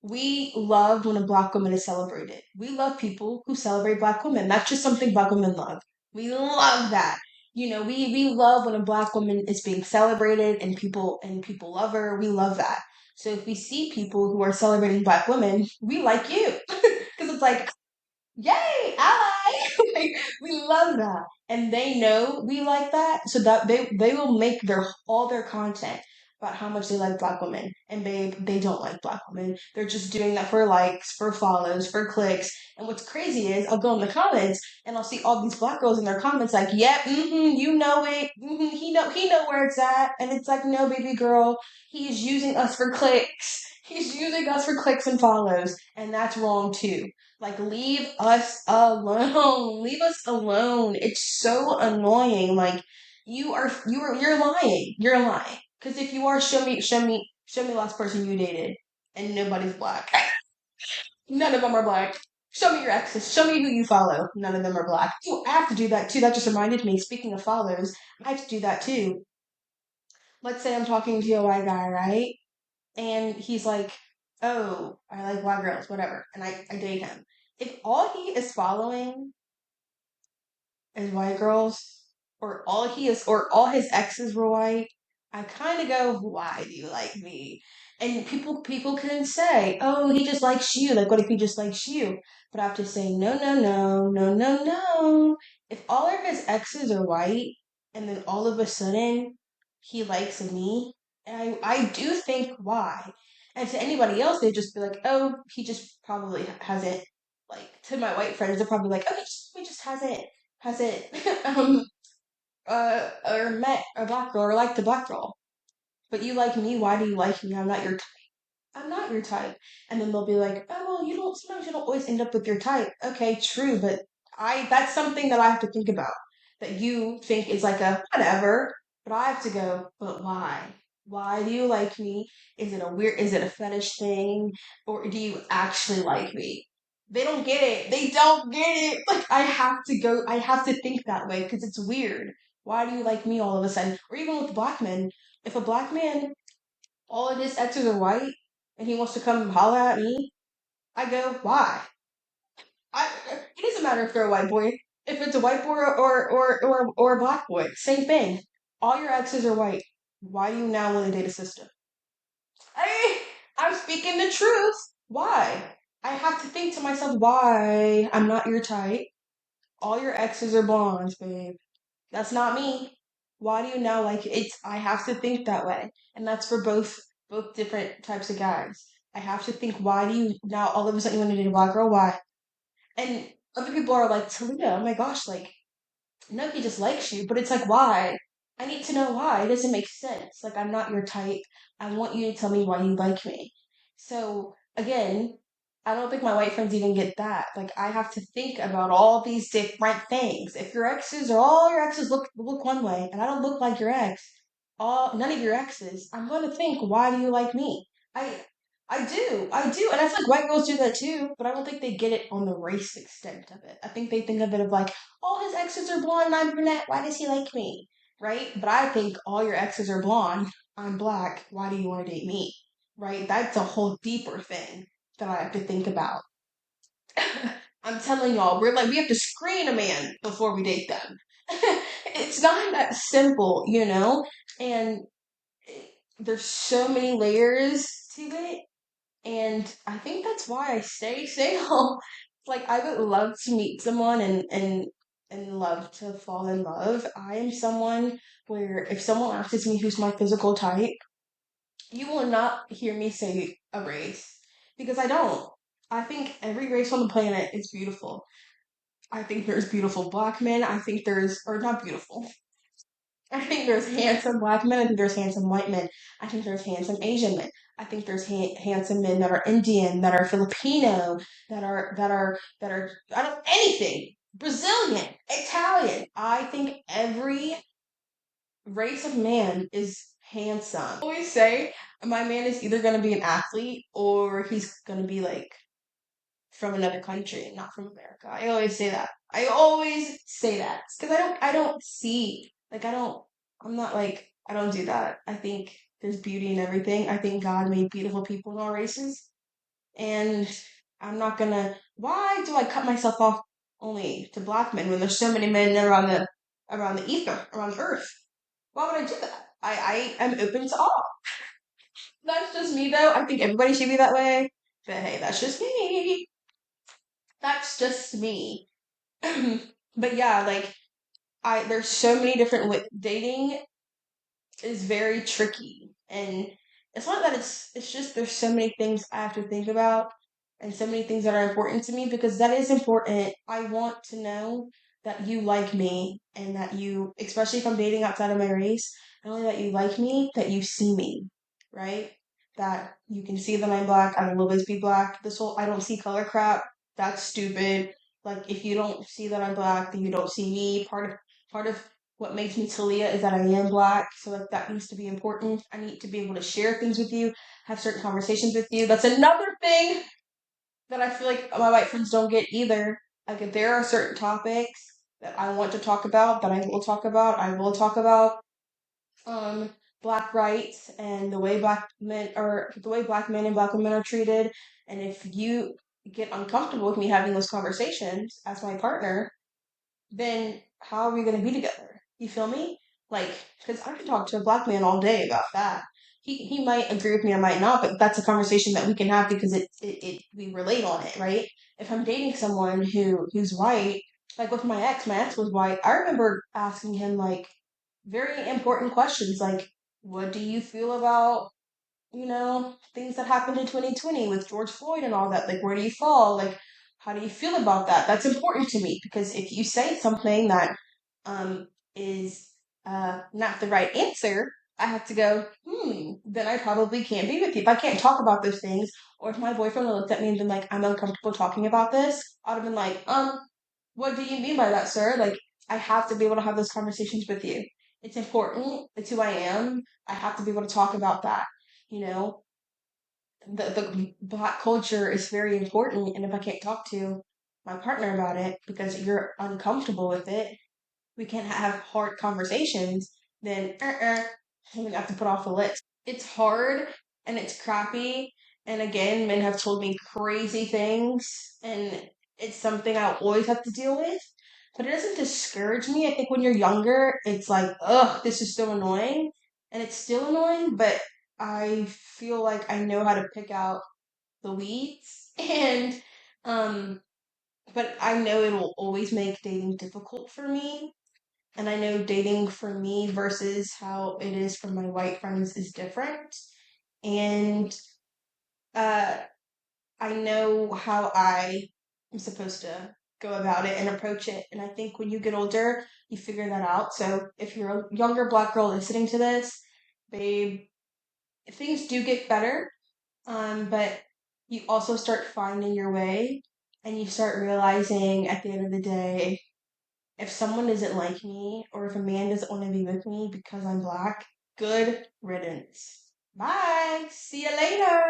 we love when a black woman is celebrated. We love people who celebrate black women. That's just something black women love. We love that. You know, we love when a black woman is being celebrated and people love her. We love that. So if we see people who are celebrating black women, we like you. Because it's like, yay, ally! Like, we love that. And they know we like that, so that they will make their all their content about how much they like black women. And babe, they don't like black women. They're just doing that for likes, for follows, for clicks. And what's crazy is I'll go in the comments and I'll see all these black girls in their comments like, yep, you know it, he know where it's at. And it's like, no, baby girl, he is using us for clicks. He's using us for clicks and follows, and that's wrong too. Like, leave us alone. Leave us alone. It's so annoying. Like, you're lying. You're lying. Because if you are, show me the last person you dated, and nobody's black. None of them are black. Show me your exes. Show me who you follow. None of them are black. You have to do that too. That just reminded me. Speaking of follows, I have to do that too. Let's say I'm talking to a white guy, right? And he's like, oh, I like black girls, whatever. And I date him. If all he is following is white girls, or all his exes were white, I kind of go, why do you like me? And people can say, oh, he just likes you. Like, what if he just likes you? But I have to say, no, no, no, no, no, no. If all of his exes are white, and then all of a sudden he likes me, I do think why. And to anybody else, they'd just be like, oh, he just probably hasn't, like, to my white friends, they're probably like, oh, he just hasn't or met a black girl or liked a black girl. But you like me, why do you like me? I'm not your type. I'm not your type. And then they'll be like, oh, well, sometimes you don't always end up with your type. Okay, true, but that's something that I have to think about. That you think is like a whatever, but I have to go, but why? Why do you like me? Is it a fetish thing? Or do you actually like me? They don't get it. They don't get it. Like, I have to think that way because it's weird. Why do you like me all of a sudden? Or even with black men. If a black man all of his exes are white and he wants to come holler at me, I go, why? It doesn't matter if they're a white boy. If it's a white boy or a black boy, same thing. All your exes are white. Why do you now want to date a sister? I, I'm speaking the truth. Why? I have to think to myself, why? I'm not your type. All your exes are blondes, babe. That's not me. Why do you now like it? It's I have to think that way. And that's for both different types of guys. I have to think why do you now all of a sudden you want to date a black girl? Why? And other people are like, Talia, oh my gosh, like no, he just likes you, but it's like, why? I need to know why. It doesn't make sense. Like, I'm not your type. I want you to tell me why you like me. So, again, I don't think my white friends even get that. Like, I have to think about all these different things. If your exes or all your exes look one way, and I don't look like your ex, none of your exes, I'm going to think, why do you like me? I I do, and I feel like white girls do that too, but I don't think they get it on the race extent of it. I think they think of it of like, all his exes are blonde, I'm brunette, why does he like me? Right? But I think all your exes are blonde, I'm black, why do you want to date me? Right? That's a whole deeper thing that I have to think about. I'm telling y'all, we have to screen a man before we date them. It's not that simple, you know? And there's so many layers to it, and I think that's why I stay single. Like I would love to meet someone and love to fall in love. I am someone where if someone asks me who's my physical type, you will not hear me say a race because I don't. I think every race on the planet is beautiful. I think there's beautiful black men. I think there's, or not beautiful. I think there's handsome black men. I think there's handsome white men. I think there's handsome Asian men. I think there's handsome men that are Indian, that are Filipino, that are I don't anything Brazilian, Italian. I think every race of man is handsome. I always say my man is either going to be an athlete or he's going to be like from another country, not from America. I always say that. I always say that because I don't see like I'm not like I don't do that. I think there's beauty in everything. I think God made beautiful people in all races, and I'm not gonna. Why do I cut myself off only to black men when there's so many men around the ether, around the earth? Why would I do that? I am open to all. That's just me though. I think everybody should be that way. But hey, that's just me. That's just me. But yeah, like I there's so many different dating is very tricky, and it's not that it's just there's so many things I have to think about and so many things that are important to me because that is important. I want to know that you like me and that you, especially if I'm dating outside of my race, not only that you like me, that you see me, right? That you can see that I'm black. I will always be black. This whole I don't see color crap. That's stupid. Like if you don't see that I'm black, then you don't see me. Part of what makes me Talia is that I am black, so like that needs to be important. I need to be able to share things with you, have certain conversations with you. That's another thing that I feel like my white friends don't get either. Like if there are certain topics that I want to talk about, that I will talk about, I will talk about um black rights and the way black men and black women are treated. And if you get uncomfortable with me having those conversations as my partner, then how are we going to be together? You feel me? Like, because I could talk to a black man all day about that. He might agree with me, I might not, but that's a conversation that we can have because it we relate on it, right? If I'm dating someone who's white, like with my ex was white. I remember asking him like very important questions, like, what do you feel about things that happened in 2020 with George Floyd and all that. Like, where do you fall? Like, how do you feel about that? That's important to me because if you say something that um is not the right answer, I have to go, then I probably can't be with you. If I can't talk about those things, or if my boyfriend looked at me and been like, I'm uncomfortable talking about this, I'd have been like, what do you mean by that, sir? Like, I have to be able to have those conversations with you. It's important. It's who I am. I have to be able to talk about that. You know, the Black culture is very important, and if I can't talk to my partner about it because you're uncomfortable with it, we can't have hard conversations, then we have to put off the list. It's hard and it's crappy. And again, men have told me crazy things, and it's something I'll always have to deal with. But it doesn't discourage me. I think when you're younger, it's like, ugh, this is so annoying. And it's still annoying, but I feel like I know how to pick out the weeds. And, um, but I know it'll always make dating difficult for me, and I know dating for me versus how it is for my white friends is different. And uh, I know how I am supposed to go about it and approach it. And I think when you get older, you figure that out. So if you're a younger Black girl listening to this, babe, things do get better. But you also start finding your way, and you start realizing at the end of the day, if someone doesn't like me or if a man doesn't want to be with me because I'm Black, good riddance. Bye. See you later.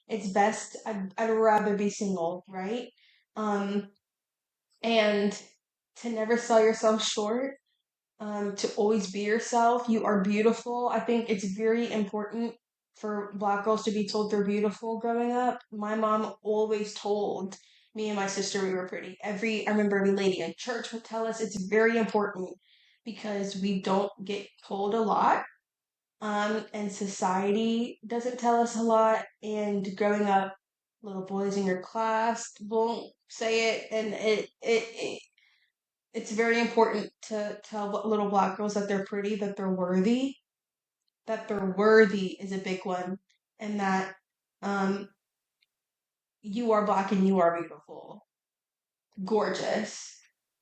It's best. I'd rather be single, right? Um, and to never sell yourself short, to always be yourself. You are beautiful. I think it's very important for Black girls to be told they're beautiful growing up. My mom always told me and my sister we were pretty. I remember every lady in church would tell us it's very important because we don't get told a lot. And society doesn't tell us a lot. And growing up, little boys in your class won't say it, and it's very important to tell little Black girls that they're pretty, that they're worthy, is a big one, and that um, you are Black and you are beautiful, gorgeous,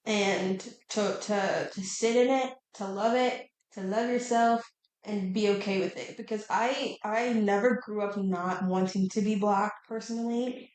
and to sit in it, to love yourself, and be okay with it. Because I never grew up not wanting to be Black personally.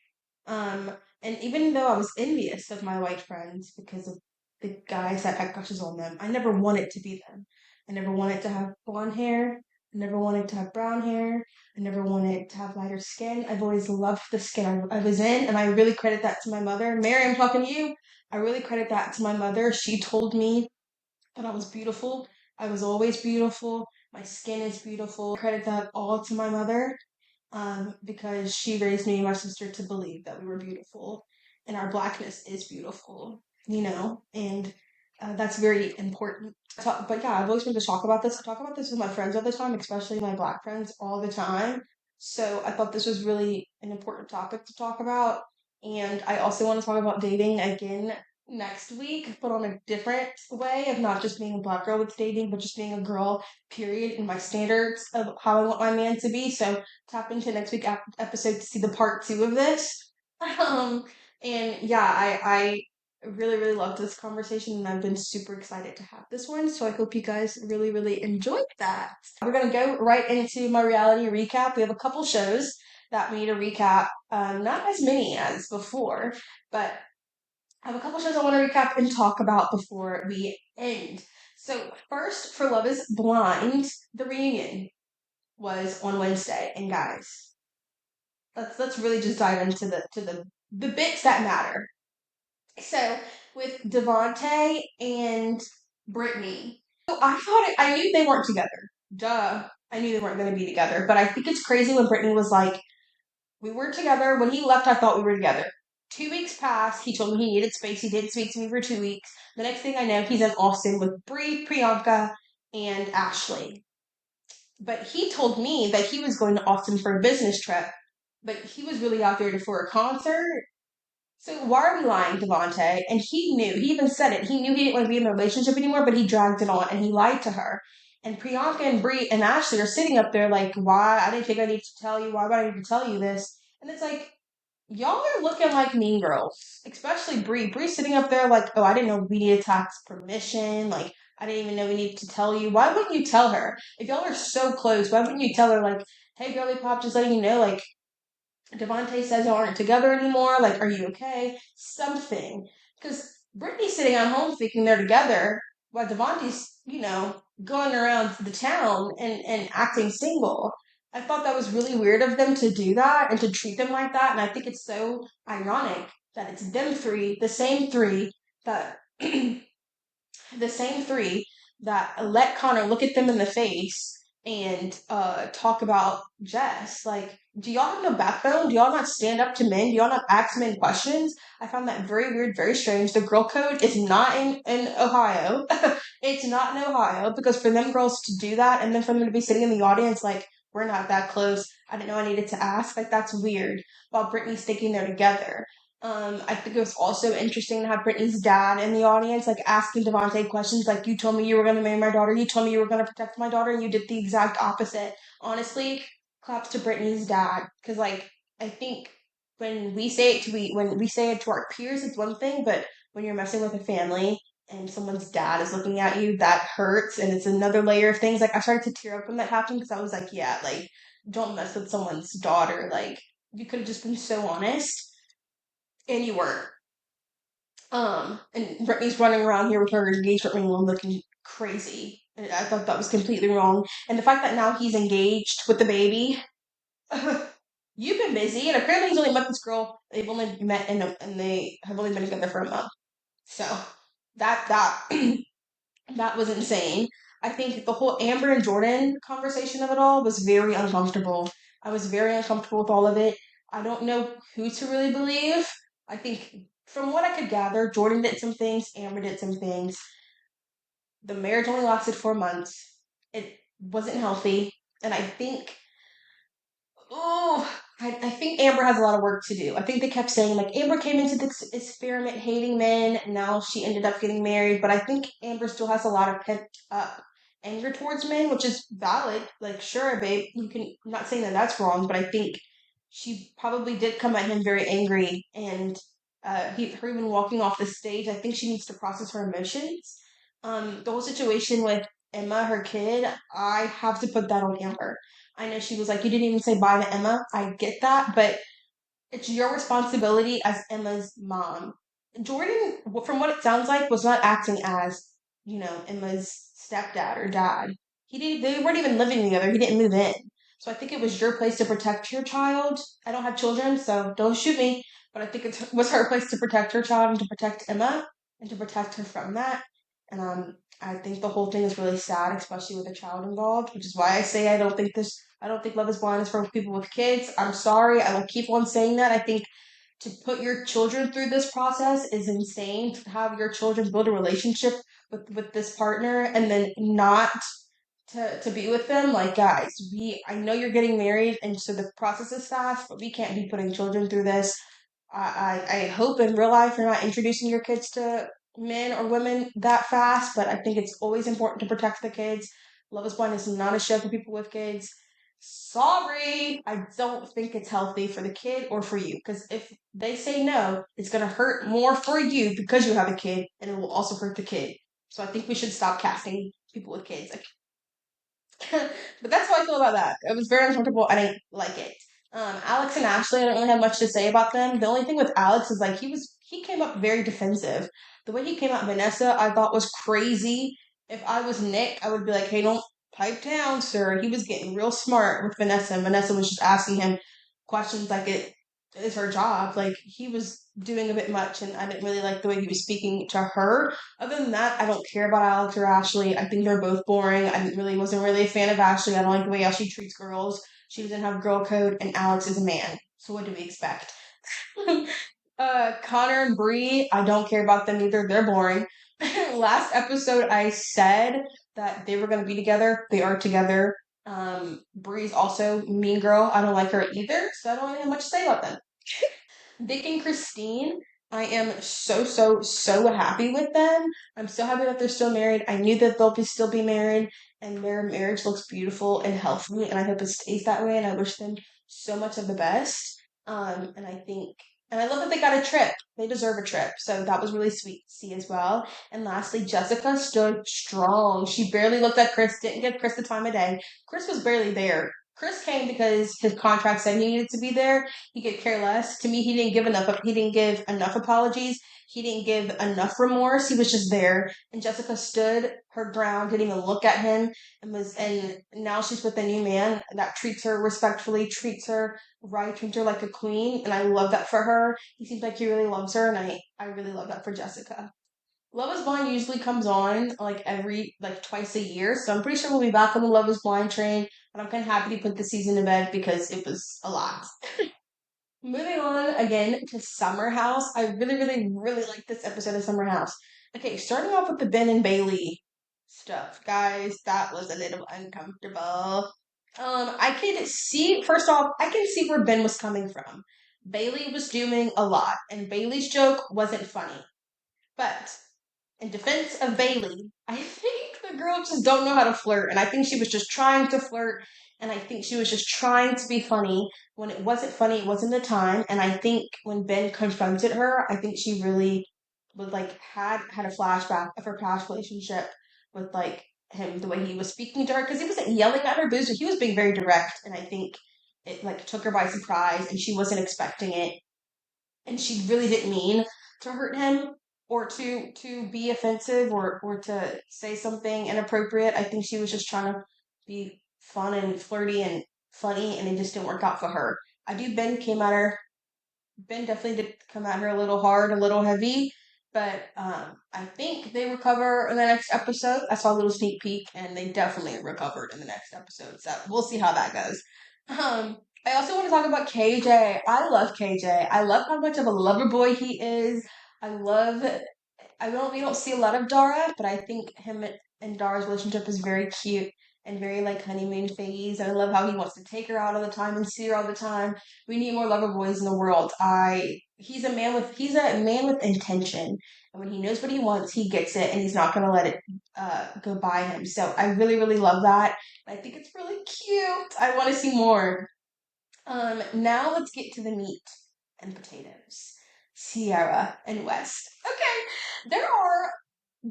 Um, and even though I was envious of my white friends because of the guys that had crushes on them, I never wanted to be them. I never wanted to have blonde hair. I never wanted to have brown hair. I never wanted to have lighter skin. I've always loved the skin I was in, and I really credit that to my mother. Mary, I'm talking to you. I really credit that to my mother. She told me that I was beautiful. I was always beautiful. My skin is beautiful. Credit that all to my mother, because she raised me and my sister to believe that we were beautiful and our Blackness is beautiful, and that's very important. But yeah, I've always wanted to talk about this. I talk about this with my friends all the time, especially my Black friends all the time. So I thought this was really an important topic to talk about. And I also want to talk about dating again next week, but on a different way of not just being a Black girl with dating, but just being a girl, period, and my standards of how I want my man to be. So tap into next week episode to see the part two of this. Um, and yeah, I really, really loved this conversation, and I've been super excited to have this one. So I hope you guys really, really enjoyed that. We're gonna go right into my reality recap. We have a couple shows that we need to recap. Not as many as before, but I have a couple shows I want to recap and talk about before we end. So first, for Love Is Blind, the reunion was on Wednesday, and guys, let's really just dive into the bits that matter. So with Devontae and Brittany, so I knew they weren't together. Duh, I knew they weren't going to be together. But I think it's crazy when Brittany was like, "We were together." When he left, I thought we were together. 2 weeks passed. He told me he needed space. He didn't speak to me for 2 weeks. The next thing I know, he's in Austin with Bree, Priyanka, and Ashley. But he told me that he was going to Austin for a business trip, but he was really out there for a concert. So why are we lying, Devontae? And he knew. He even said it. He knew he didn't want to be in the relationship anymore, but he dragged it on and he lied to her. And Priyanka and Bree and Ashley are sitting up there like, why? I didn't think I need to tell you. Why would I need to tell you this? And it's like, y'all are looking like mean girls, especially Bree. Bree's sitting up there like, oh, I didn't know we needed to ask permission. Like, I didn't even know we needed to tell you. Why wouldn't you tell her? If y'all are so close, why wouldn't you tell her, like, hey, girly pop, just letting you know, like, Devontae says y'all aren't together anymore. Like, are you okay? Something. Because Brittany's sitting at home thinking they're together while Devontae's, going around the town and acting single. I thought that was really weird of them to do that and to treat them like that. And I think it's so ironic that it's them three, that the same three that let Connor look at them in the face and talk about Jess. Like, do y'all have no backbone? Do y'all not stand up to men? Do y'all not ask men questions? I found that very weird, very strange. The girl code is not in Ohio. It's not in Ohio, because for them girls to do that and then for them to be sitting in the audience like, we're not that close. I didn't know I needed to ask. Like, that's weird. While Brittany's thinking they're together. I think it was also interesting to have Brittany's dad in the audience, like asking Devontae questions like, you told me you were going to marry my daughter, you told me you were going to protect my daughter, and you did the exact opposite. Honestly, claps to Brittany's dad, because like I think when we say it to our peers, it's one thing, but when you're messing with a family and someone's dad is looking at you, that hurts, and it's another layer of things. Like I started to tear up when that happened because I was like, yeah, like don't mess with someone's daughter. Like you could have just been so honest and you weren't. And Brittany's running around here with her engagement ring on looking crazy. And I thought that was completely wrong. And the fact that now he's engaged with the baby, you've been busy, and apparently he's only met this girl. They've only met and they have only been together for a month. So that that was insane. I think the whole Amber and Jordan conversation of it all was very uncomfortable. I was very uncomfortable with all of it. I don't know who to really believe. I think from what I could gather, Jordan did some things, Amber did some things. The marriage only lasted 4 months. It wasn't healthy. And I think Amber has a lot of work to do. I think they kept saying, like, Amber came into this experiment hating men, and now she ended up getting married. But I think Amber still has a lot of pent up anger towards men, which is valid. Like, sure, babe, I'm not saying that that's wrong, but I think she probably did come at him very angry. And her even walking off the stage, I think she needs to process her emotions. The whole situation with Emma, her kid, I have to put that on Amber. I know she was like, you didn't even say bye to Emma. I get that, but it's your responsibility as Emma's mom. Jordan, from what it sounds like, was not acting as, Emma's stepdad or dad. They weren't even living together. He didn't move in. So I think it was your place to protect your child. I don't have children, so don't shoot me. But I think it was her place to protect her child and to protect Emma and to protect her from that. And I think the whole thing is really sad, especially with a child involved, which is why I say I don't think Love is Blind is for people with kids. I'm sorry. I will keep on saying that. I think to put your children through this process is insane. To have your children build a relationship with this partner and then not to be with them. Like, guys, I know you're getting married, and so the process is fast, but we can't be putting children through this. I hope in real life you're not introducing your kids to men or women that fast, but I think it's always important to protect the kids. Love is Blind is not a show for people with kids. Sorry, I don't think it's healthy for the kid or for you, because if they say no, it's going to hurt more for you because you have a kid, and it will also hurt the kid. So I think we should stop casting people with kids. But that's how I feel about that. It was very uncomfortable. I didn't like it. Alex and Ashley, I don't really have much to say about them. The only thing with Alex is like he came up very defensive. The way he came at Vanessa, I thought was crazy. If I was Nick, I would be like, hey, don't pipe down, sir. He was getting real smart with Vanessa, and Vanessa was just asking him questions like it is her job. Like he was doing a bit much, and I didn't really like the way he was speaking to her. Other than that, I don't care about Alex or Ashley. I think they're both boring. Wasn't really a fan of Ashley. I don't like the way Ashley treats girls. She doesn't have girl code, and Alex is a man. So what do we expect? Connor and Bree, I don't care about them either. They're boring. Last episode, I said that they were going to be together. They are together. Bree's also mean girl. I don't like her either, so I don't really have much to say about them. Vic and Christine, I am so happy with them. I'm so happy that they're still married. I knew that still be married, and their marriage looks beautiful and healthy, and I hope it stays that way, and I wish them so much of the best. And I think And I love that they got a trip. They deserve a trip. So that was really sweet to see as well. And lastly, Jessica stood strong. She barely looked at Chris, didn't give Chris the time of day. Chris was barely there. Chris came because his contract said he needed to be there. He could care less. To me, he didn't give enough apologies. He didn't give enough remorse. He was just there. And Jessica stood her ground, didn't even look at him, and now she's with a new man that treats her respectfully, treats her right, treats her like a queen, and I love that for her. He seems like he really loves her, and I really love that for Jessica. Love is Blind usually comes on like twice a year, so I'm pretty sure we'll be back on the Love is Blind train. But I'm kind of happy to put the season to bed because it was a lot. Moving on again to Summer House. I really, really, really like this episode of Summer House. Okay, starting off with the Ben and Bailey stuff, guys. That was a little uncomfortable. I could see, first off, I can see where Ben was coming from. Bailey was doing a lot, and Bailey's joke wasn't funny. But in defense of Bailey, I think the girl just don't know how to flirt, and I think she was just trying to flirt, and I think she was just trying to be funny. When it wasn't funny, it wasn't the time, and I think when Ben confronted her, I think she really was like had a flashback of her past relationship with like him, the way he was speaking to her, because he wasn't yelling at her, but he was being very direct, and I think it like took her by surprise, and she wasn't expecting it, and she really didn't mean to hurt him or to be offensive or to say something inappropriate. I think she was just trying to be fun and flirty and funny, and it just didn't work out for her. I do Ben definitely did come at her a little hard, a little heavy, but I think they recover in the next episode. I saw a little sneak peek, and they definitely recovered in the next episode. So we'll see how that goes. I also want to talk about KJ. I love KJ. I love how much of a lover boy he is. I love. We don't see a lot of Dara, but I think him and Dara's relationship is very cute and very like honeymoon phase. And I love how he wants to take her out all the time and see her all the time. We need more lover boys in the world. He's a man with intention, and when he knows what he wants, he gets it, and he's not gonna let it go by him. So I really really love that. I think it's really cute. I want to see more. Now let's get to the meat and potatoes. Sierra and West. Okay, there are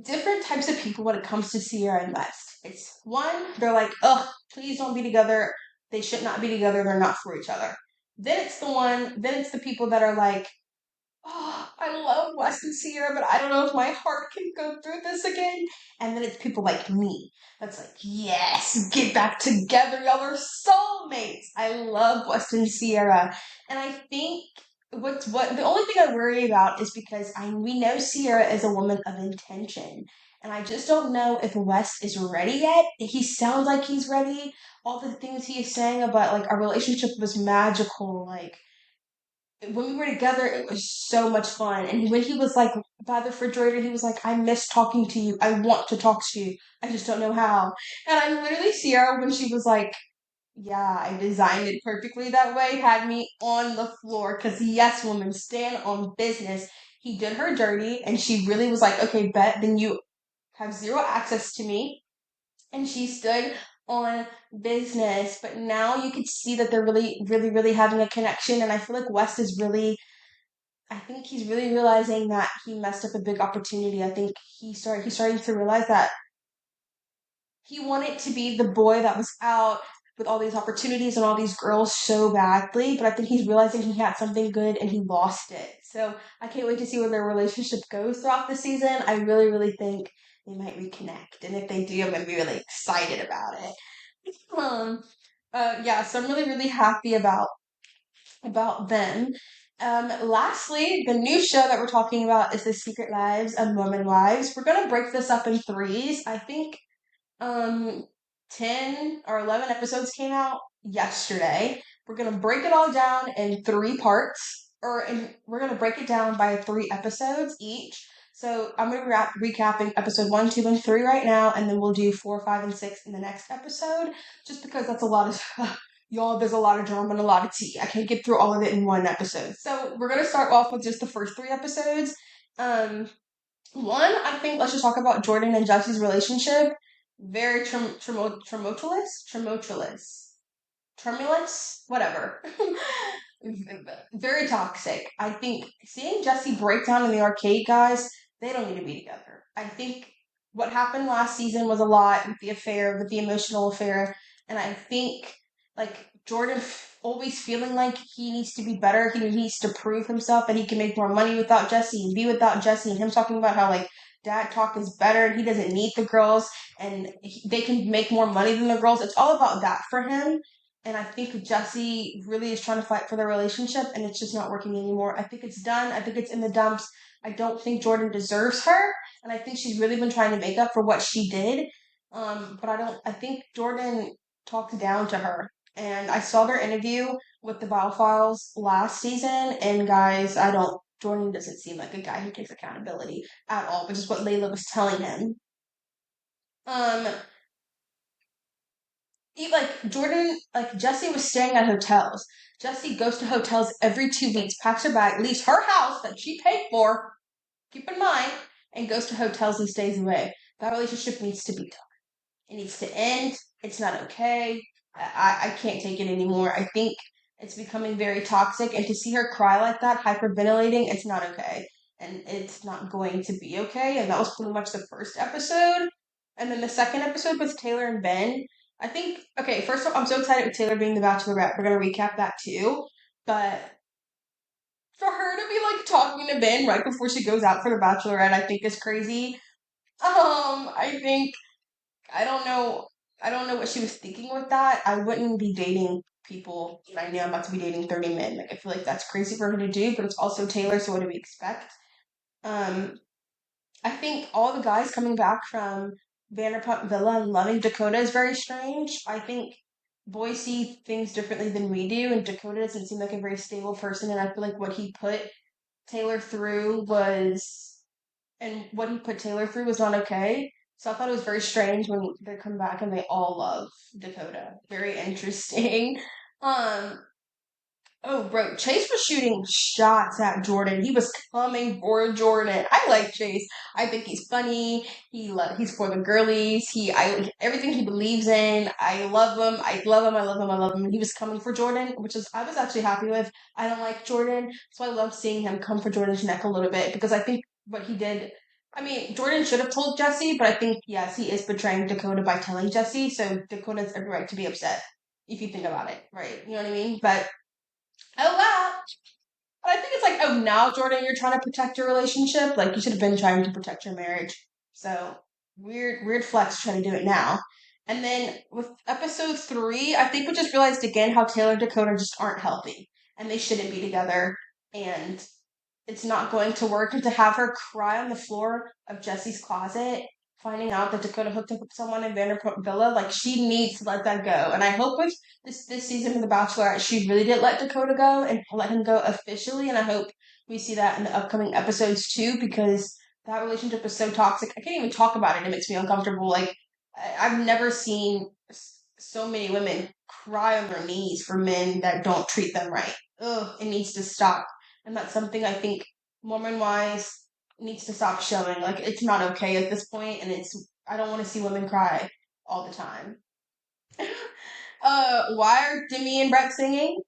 different types of people when it comes to Sierra and West. It's one, they're like, ugh, please don't be together. They should not be together. They're not for each other. Then it's the people that are like, oh, I love West and Sierra, but I don't know if my heart can go through this again. And then it's people like me that's like, yes, get back together. Y'all are soulmates. I love West and Sierra. And I think what the only thing I worry about is because we know Sierra is a woman of intention. And I just don't know if West is ready yet. He sounds like he's ready. All the things he is saying about like our relationship was magical, like when we were together, it was so much fun. And when he was like by the refrigerator, he was like, I miss talking to you. I want to talk to you. I just don't know how. And I literally see her when she was like, yeah, I designed it perfectly that way, had me on the floor. Because, yes, woman, stand on business. He did her dirty, and she really was like, okay, bet, then you have zero access to me, and she stood on business. But now you could see that they're really, really, really having a connection. And I feel like West is really, I think he's really realizing that he messed up a big opportunity. I think he's starting to realize that he wanted to be the boy that was out with all these opportunities and all these girls so badly, but I think he's realizing he had something good and he lost it. So I can't wait to see where their relationship goes throughout the season. I really, really think they might reconnect, and if they do, I'm gonna be really excited about it. Um, yeah, so I'm really, really happy about them. Lastly, the new show that we're talking about is The Secret Lives of Mormon Wives. We're gonna break this up in threes. I think um 10 or 11 episodes came out yesterday. We're going to break it all down in three parts, we're going to break it down by three episodes each. So I'm going to recapping episode 1, 2, and 3 right now, and then we'll do 4, 5, and 6 in the next episode, just because that's a lot of y'all, there's a lot of drama and a lot of tea. I can't get through all of it in one episode. So we're going to start off with just the first three episodes. One, I think let's just talk about Jordan and Jesse's relationship. Very tumultuous, whatever. Very toxic. I think seeing Jesse break down in the arcade, guys, they don't need to be together. I think what happened last season was a lot with the affair, with the emotional affair, and I think like Jordan always feeling like he needs to be better, he needs to prove himself that he can make more money without Jesse and be without Jesse, and him talking about how like dad talk is better and he doesn't need the girls and they can make more money than the girls. It's all about that for him. And I think Jesse really is trying to fight for their relationship and it's just not working anymore. I think it's done. I think it's in the dumps. I don't think Jordan deserves her. And I think she's really been trying to make up for what she did. But I think Jordan talked down to her. And I saw their interview with the Viall Files last season. And guys, Jordan doesn't seem like a guy who takes accountability at all, which is what Layla was telling him. Um, Jordan, like Jesse was staying at hotels. Jesse goes to hotels every 2 weeks, packs her bag, leaves her house that she paid for, keep in mind, and goes to hotels and stays away. That relationship needs to be done. It needs to end. It's not okay. I can't take it anymore. I think it's becoming very toxic, and to see her cry like that, hyperventilating, it's not okay. And it's not going to be okay. And that was pretty much the first episode. And then the second episode with Taylor and Ben. I think, okay, first off, I'm so excited with Taylor being the Bachelorette. We're going to recap that too. But for her to be like talking to Ben right before she goes out for the Bachelorette, I think is crazy. I think I don't know. I don't know what she was thinking with that. I wouldn't be dating people and I know I'm about to be dating 30 men. Like I feel like that's crazy for her to do, but it's also Taylor, so what do we expect? Um, I think all the guys coming back from Vanderpump Villa and loving Dakota is very strange. I think boys see things differently than we do, and Dakota doesn't seem like a very stable person, and I feel like what he put Taylor through was and what he put Taylor through was not okay. So I thought it was very strange when they come back and they all love Dakota. Very interesting. Um, oh, bro, Chase was shooting shots at Jordan. He was coming for Jordan. I like Chase. I think he's funny. He's for the girlies. Everything he believes in. I love him. I love him. I love him. I love him. And he was coming for Jordan, which is I was actually happy with. I don't like Jordan, so I love seeing him come for Jordan's neck a little bit because I think what he did. I mean, Jordan should have told Jesse, but I think yes, he is betraying Dakota by telling Jesse. So Dakota's every right to be upset if you think about it, right? You know what I mean? But oh wow. But I think it's like, oh, now, Jordan, you're trying to protect your relationship. Like, you should have been trying to protect your marriage. So, weird flex trying to do it now. And then with episode 3, I think we just realized again how Taylor and Dakota just aren't healthy. And they shouldn't be together. And it's not going to work. And to have her cry on the floor of Jesse's closet, finding out that Dakota hooked up with someone in Vanderpump Villa, like she needs to let that go. And I hope with this season of The Bachelorette, she really did let Dakota go and let him go officially. And I hope we see that in the upcoming episodes too, because that relationship is so toxic. I can't even talk about it. It makes me uncomfortable. Like I've never seen so many women cry on their knees for men that don't treat them right. Ugh, it needs to stop. And that's something I think Mormon wise needs to stop showing. Like it's not okay at this point, and I don't want to see women cry all the time. Why are Demi and Brett singing?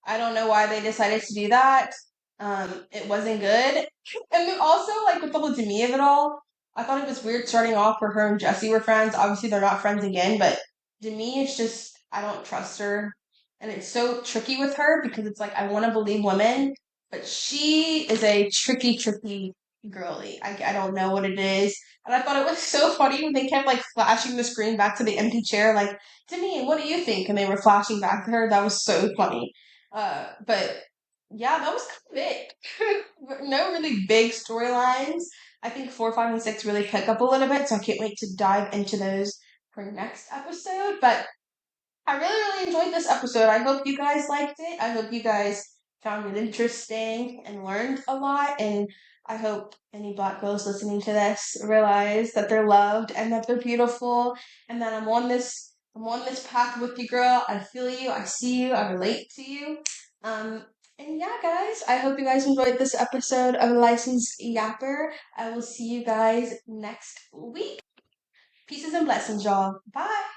I don't know why they decided to do that. It wasn't good. And then also, like, with the whole Demi of it all, I thought it was weird starting off where her and Jesse were friends. Obviously, they're not friends again, but Demi is just, I don't trust her. And it's so tricky with her because it's like, I want to believe women, but she is a tricky girly. I don't know what it is. And I thought it was so funny when they kept, like, flashing the screen back to the empty chair, like, Demi, what do you think? And they were flashing back to her. That was so funny. But yeah, that was kind of it. No really big storylines. I think 4, 5, and 6 really pick up a little bit, so I can't wait to dive into those for next episode. But I really enjoyed this episode. I hope you guys liked it. I hope you guys found it interesting and learned a lot. And I hope any black girls listening to this realize that they're loved and that they're beautiful and that I'm on this path with you, girl. I feel you, I see you, I relate to you. Um and yeah, guys, I hope you guys enjoyed this episode of Licensed Yapper. I will see you guys next week. Pieces and blessings, y'all. Bye.